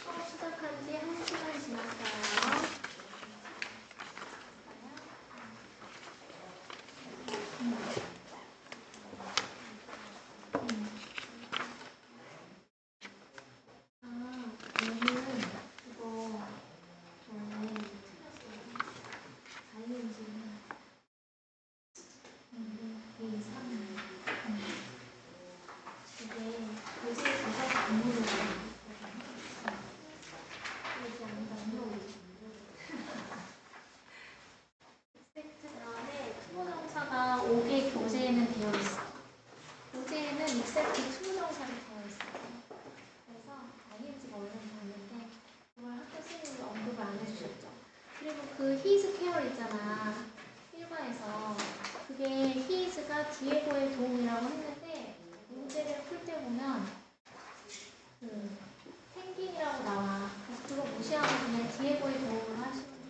수업 시작한 지 1시간 지났어요. 오개 교재에는 되어 있어. 교재에는 except 투부정사로 되어 있어요. 그래서 ING가 원래는 맞는데 그걸 학교 선생님이 언급을 안 해주셨죠. 그리고 그 his care 있잖아. 1과에서 그게 his가 디에고의 도움이라고 했는데 문제를 풀 때 보면 그 펭귄이라고 나와. 그래서 그거 무시하고 그냥 디에고의 도움을 하시면 돼요.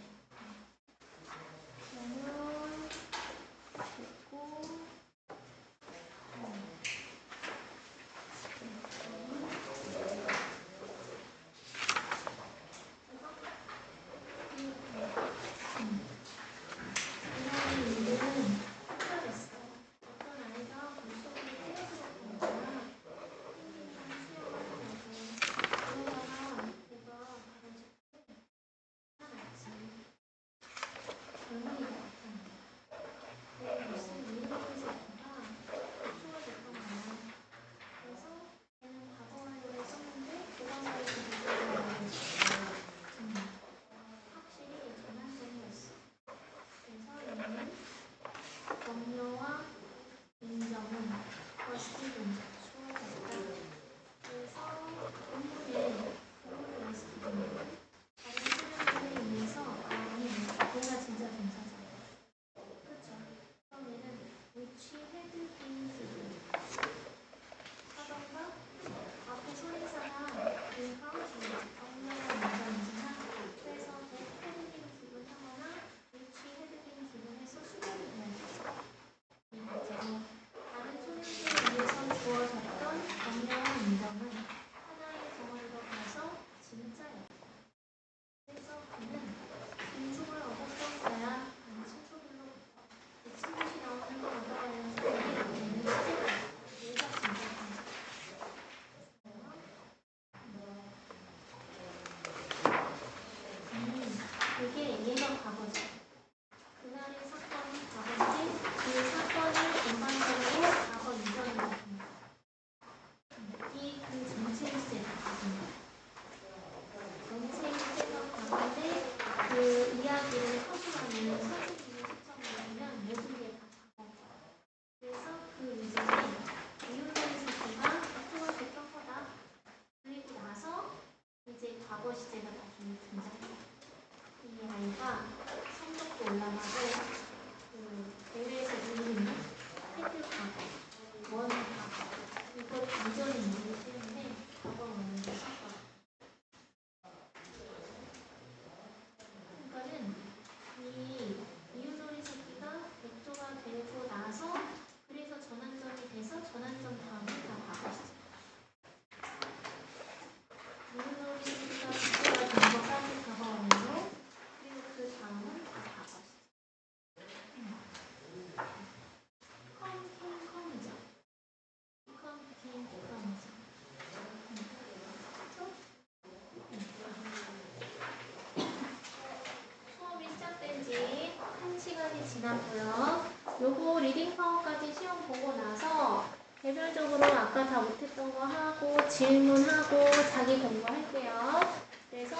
지났고요. 요거 리딩 파워까지 시험 보고 나서 개별적으로 아까 다 못했던 거 하고 질문하고 자기 공부할게요. 그래서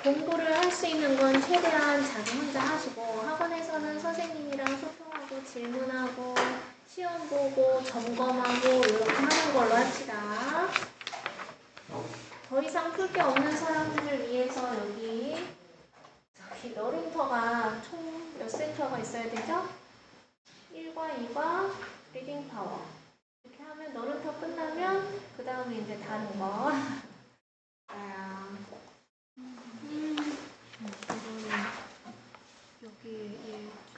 공부를 할 수 있는 건 최대한 자기 혼자 하시고 학원에서는 선생님이랑 소통하고 질문하고 시험 보고 점검하고 이렇게 하는 걸로 합시다. 더 이상 풀 게 없는 사람들을 위해서 여기 너른터가 총 몇 센터가 있어야 되죠? 1과 2과 리딩 파워. 이렇게 하면 너른터 끝나면 그 다음에 이제 다른 거.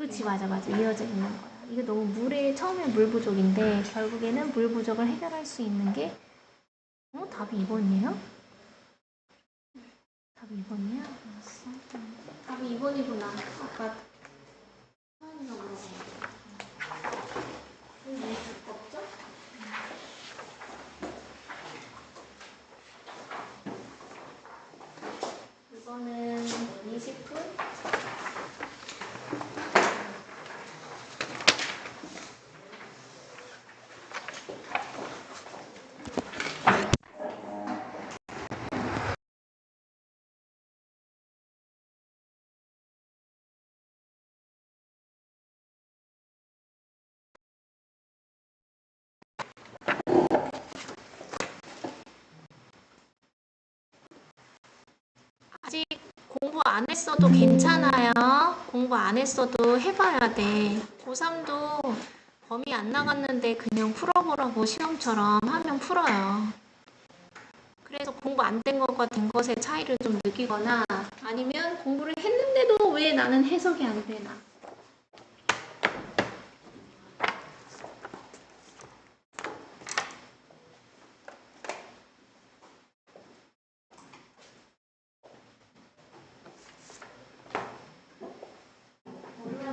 그렇지, 맞아. 이어져 있는 거야. 이게 너무 처음에 물 부족인데 결국에는 물 부족을 해결할 수 있는 게 답이 2번이에요? 답이 2번이야? 알았어. 답이 2번이구나. 아까 서연이가 물어봤는데. 왜 두껍죠? 이거는 20분? 아직 공부 안 했어도 괜찮아요. 공부 안 했어도 해봐야 돼. 고3도 범위 안 나갔는데 그냥 풀어보라고 시험처럼 하면 풀어요. 그래서 공부 안 된 것과 된 것의 차이를 좀 느끼거나 아니면 공부를 했는데도 왜 나는 해석이 안 되나.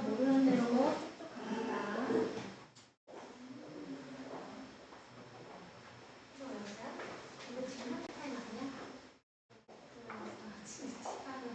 모르는 대로 쭉쭉 갑니다. 이거 지금 하는 타임 아니야? 진짜 시간을.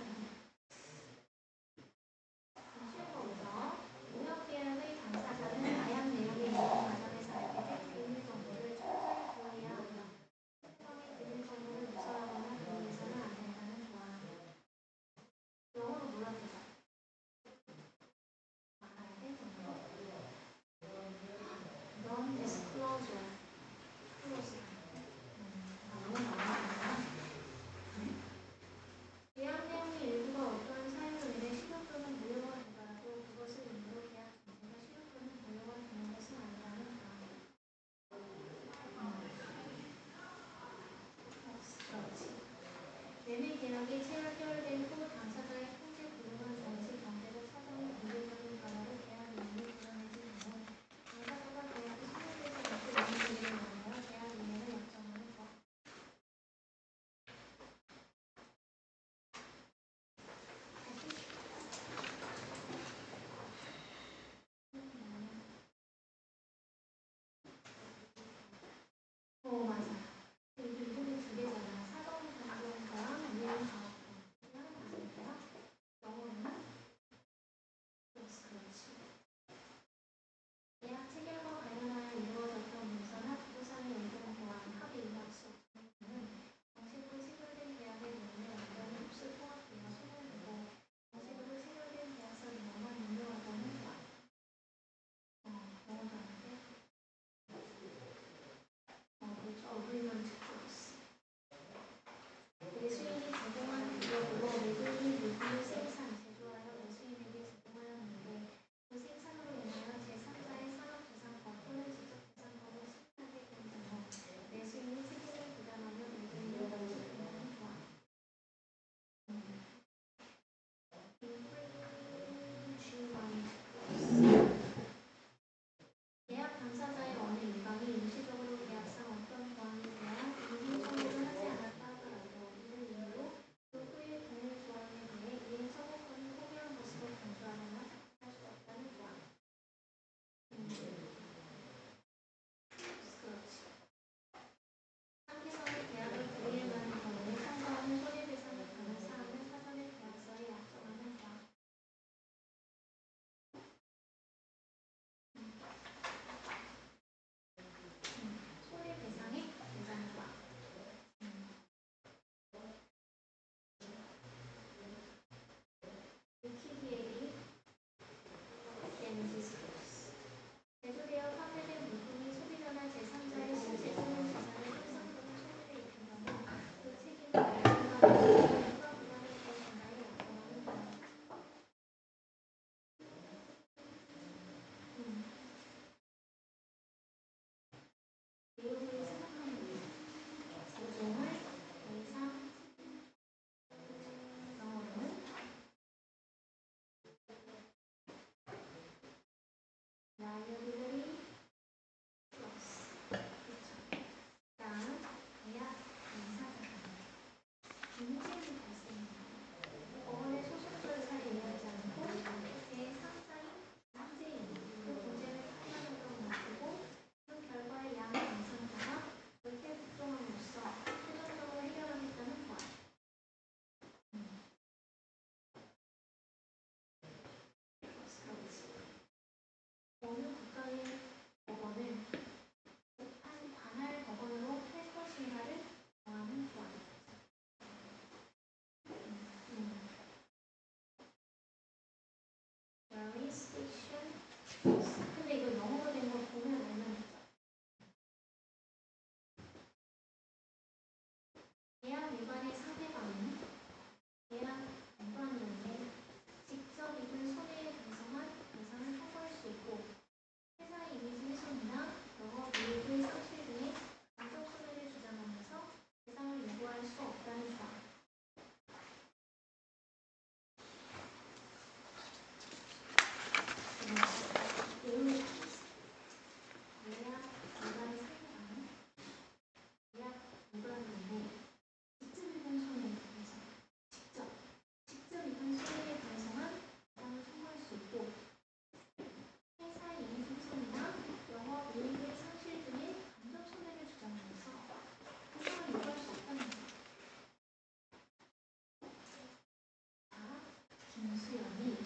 김수연이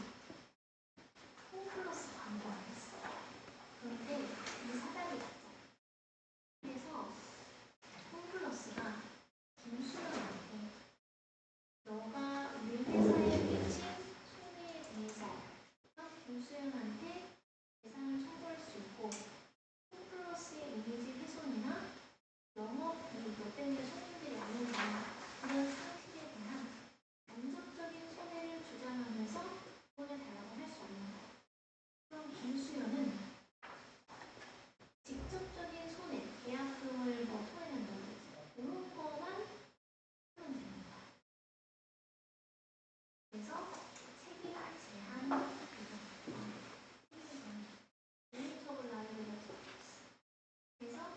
홈플러스 광고를 했어. 그런데 이 사달이 났죠. 그래서 홈플러스가 김수연한테 너가 우리 회사에 미친 손해에 대해서 김수연한테 배상을 청구할 수 있고 홈플러스의 이미지 훼손이나 영업이익 너 때문에 손님들이 안 오는 그런 상실에 대한 간접적인 손해를 주장하면서 돈을 달라고 할 수 없는 거예요. 그럼 김수연은 직접적인 손해, 계약금을 뭐 토해낸다든지 이런 거만 하면 됩니다. 그래서 책임 제한 인터벌 라이브가 들어있어요. 그래서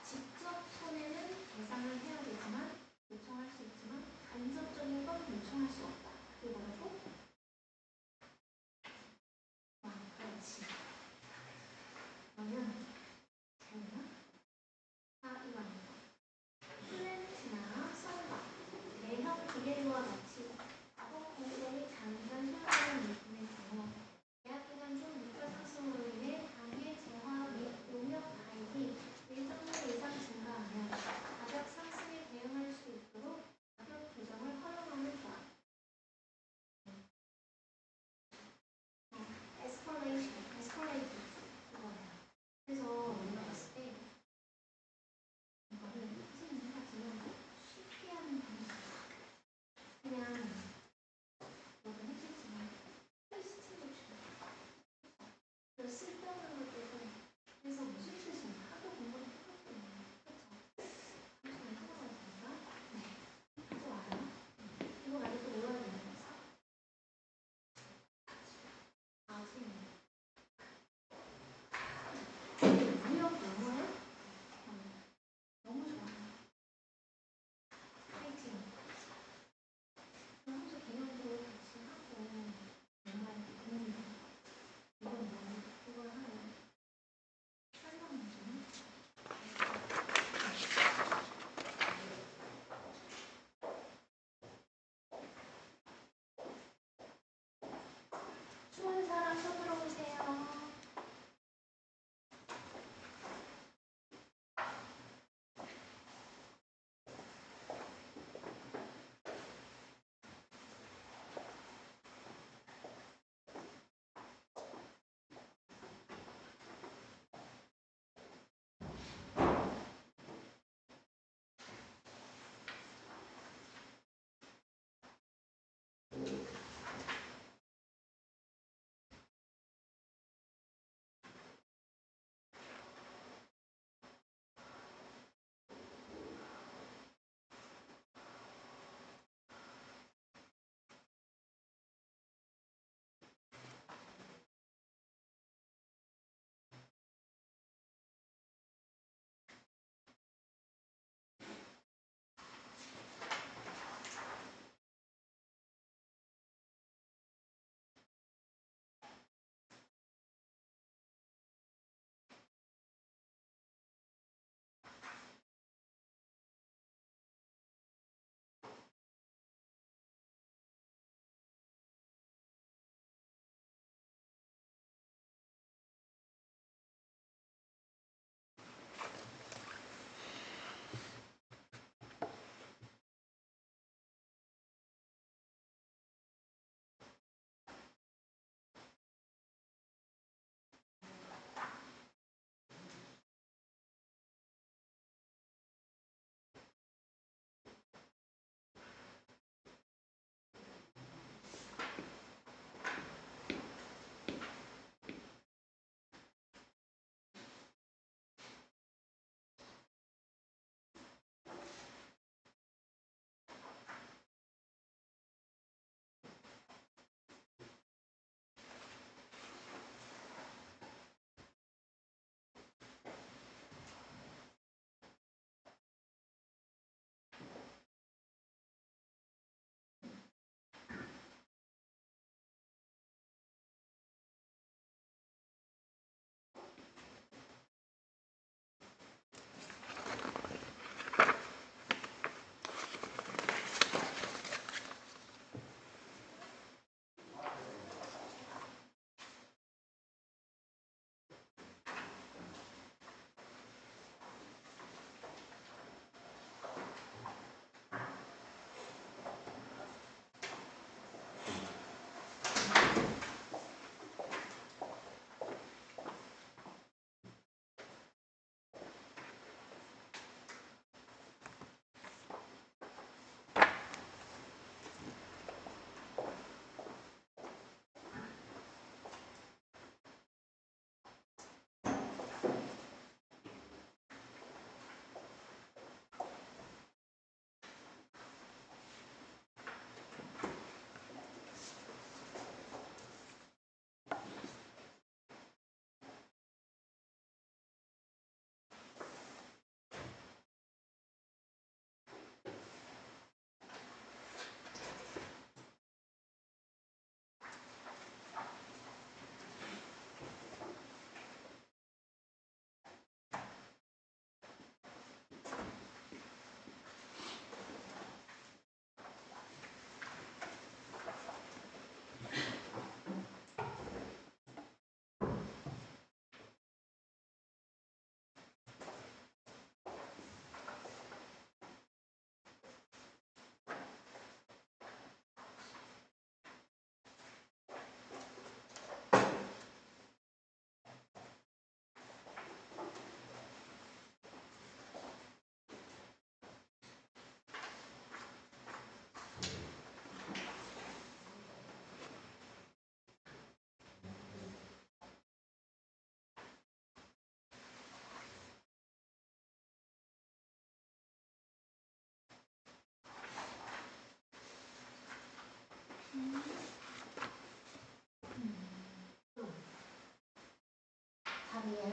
직접 손해는 배상을 해야 되지만 요청할 수 있지만 간접적인 건 요청할 수 없다. 그게 뭐라고? 그렇지. 그러면 잘했나? 이거 아니다. 플랜트나 선박, 대형 기계류와 마치고 과거 공공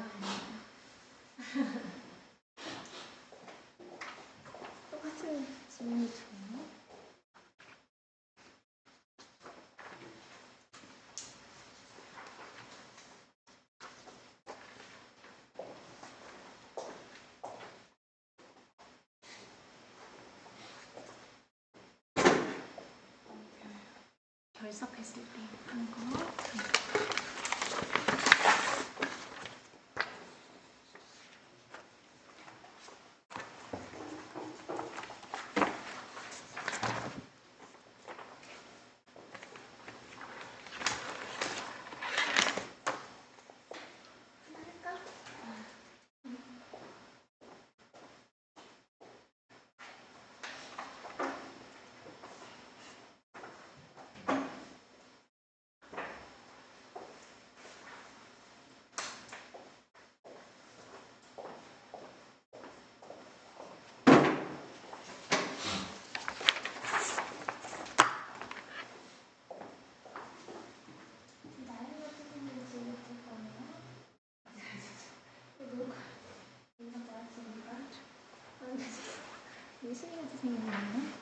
아니에요. 똑같은 질문이죠. 결석했을 때 하는 거. 시리같이 생겼네.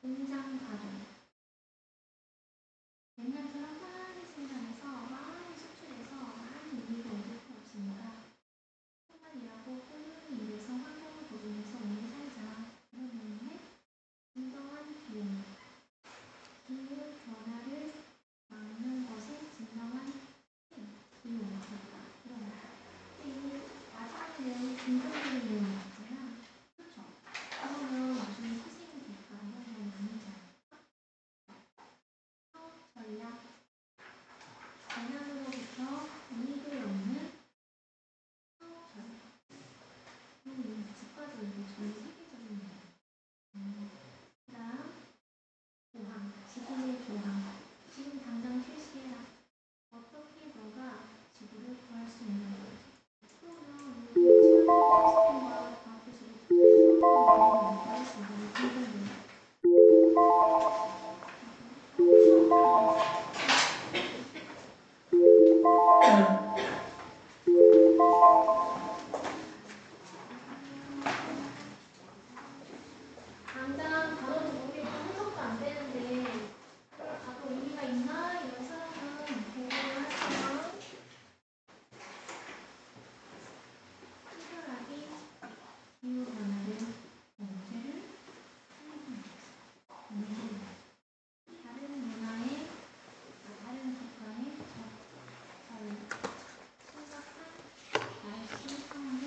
공장 가동. 옛날처럼 많이 생산해서 많이 수출해서 많이 이익을 얻을 거 없으니까 조금만 일하고 꾸준히 일해서 환경을 보존해서 오래 살자. 이런 의미의 진정한 기후. 기후 변화를 막는 것에 진정한 기후. 이런 거. 근데 이 마지막 내용이 긍정적인 내용이 있잖아. 그렇죠? 그러면 나중에 희생이 될까? 이런 건 아니잖아. 전략. 재난으로부터 이익을 얻는 사업 전략. 이 집과도 이게 전 세계적인 거예요. 그다음 조항. 지구의 조항. 지금 당장 실시해라. 어떻게 너가 지구를 구할 수 있는 거지? 그러면 우리 시스템과 과학기술을 통해서 구할 수 있는 공간들. 당장 단어도 모르겠고 해석도 안 되는데 그걸 봐도 의미가 있나? 이런 사람은 공부를 하시면 친절하게 기후 변화를 문제를 다른 문화의 다른 국가의 심각한 날씨 상황을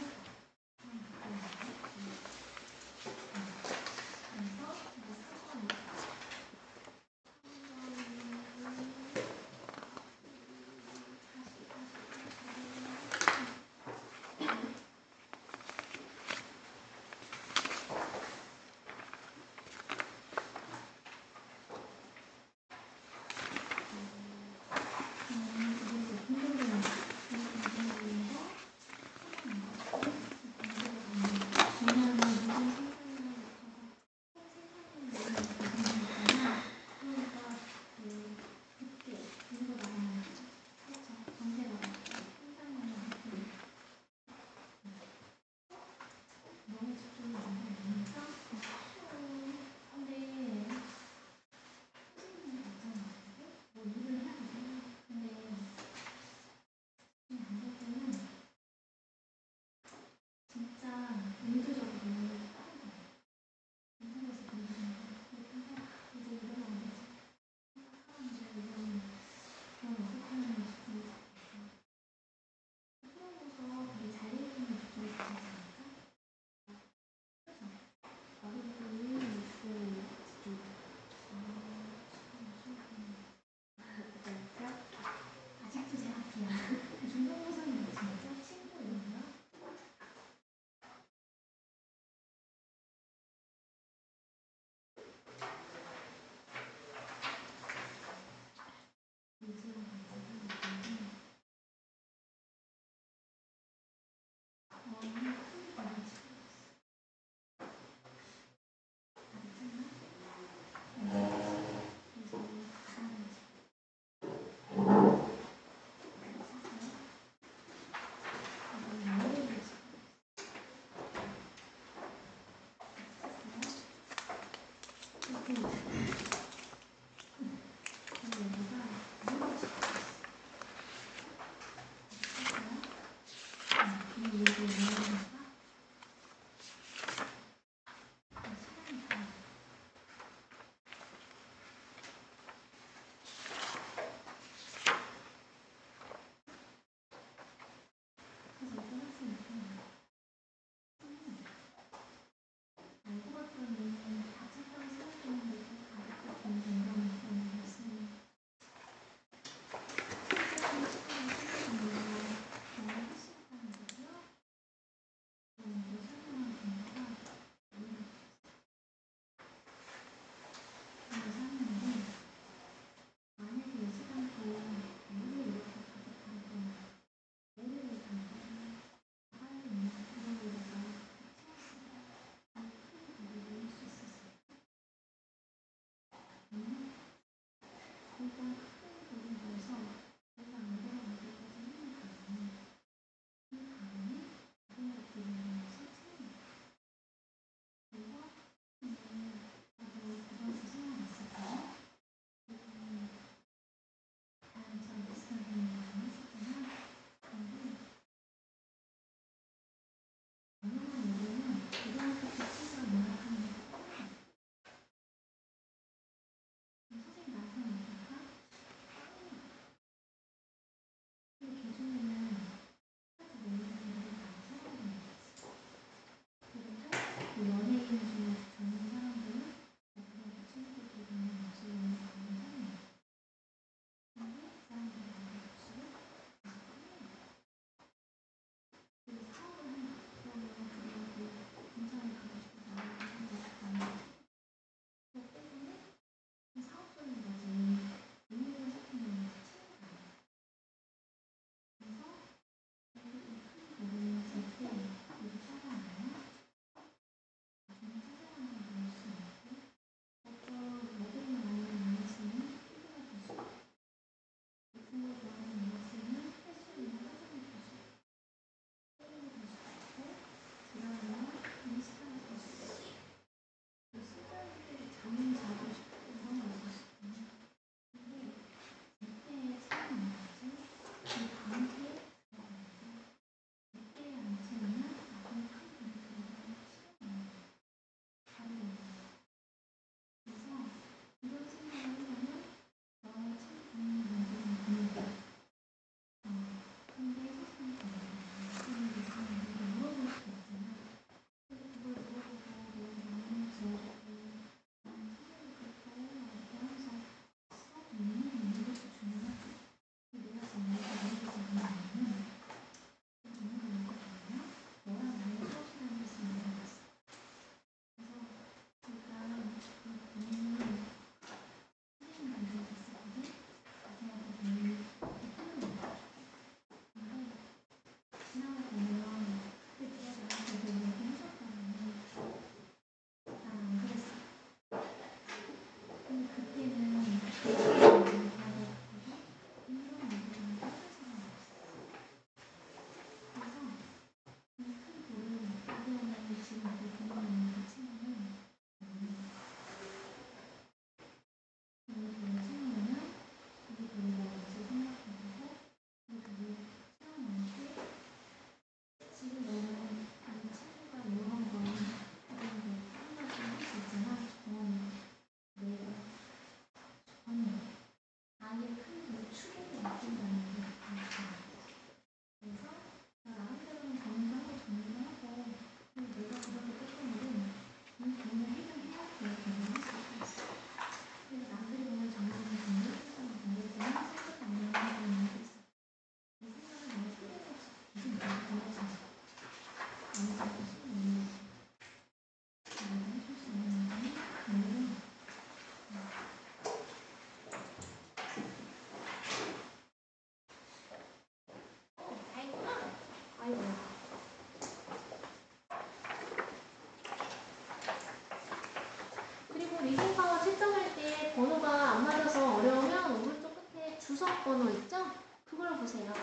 생방어 채점할 때 번호가 안 맞아서 어려우면 오른쪽 끝에 주석 번호 있죠? 그걸 보세요.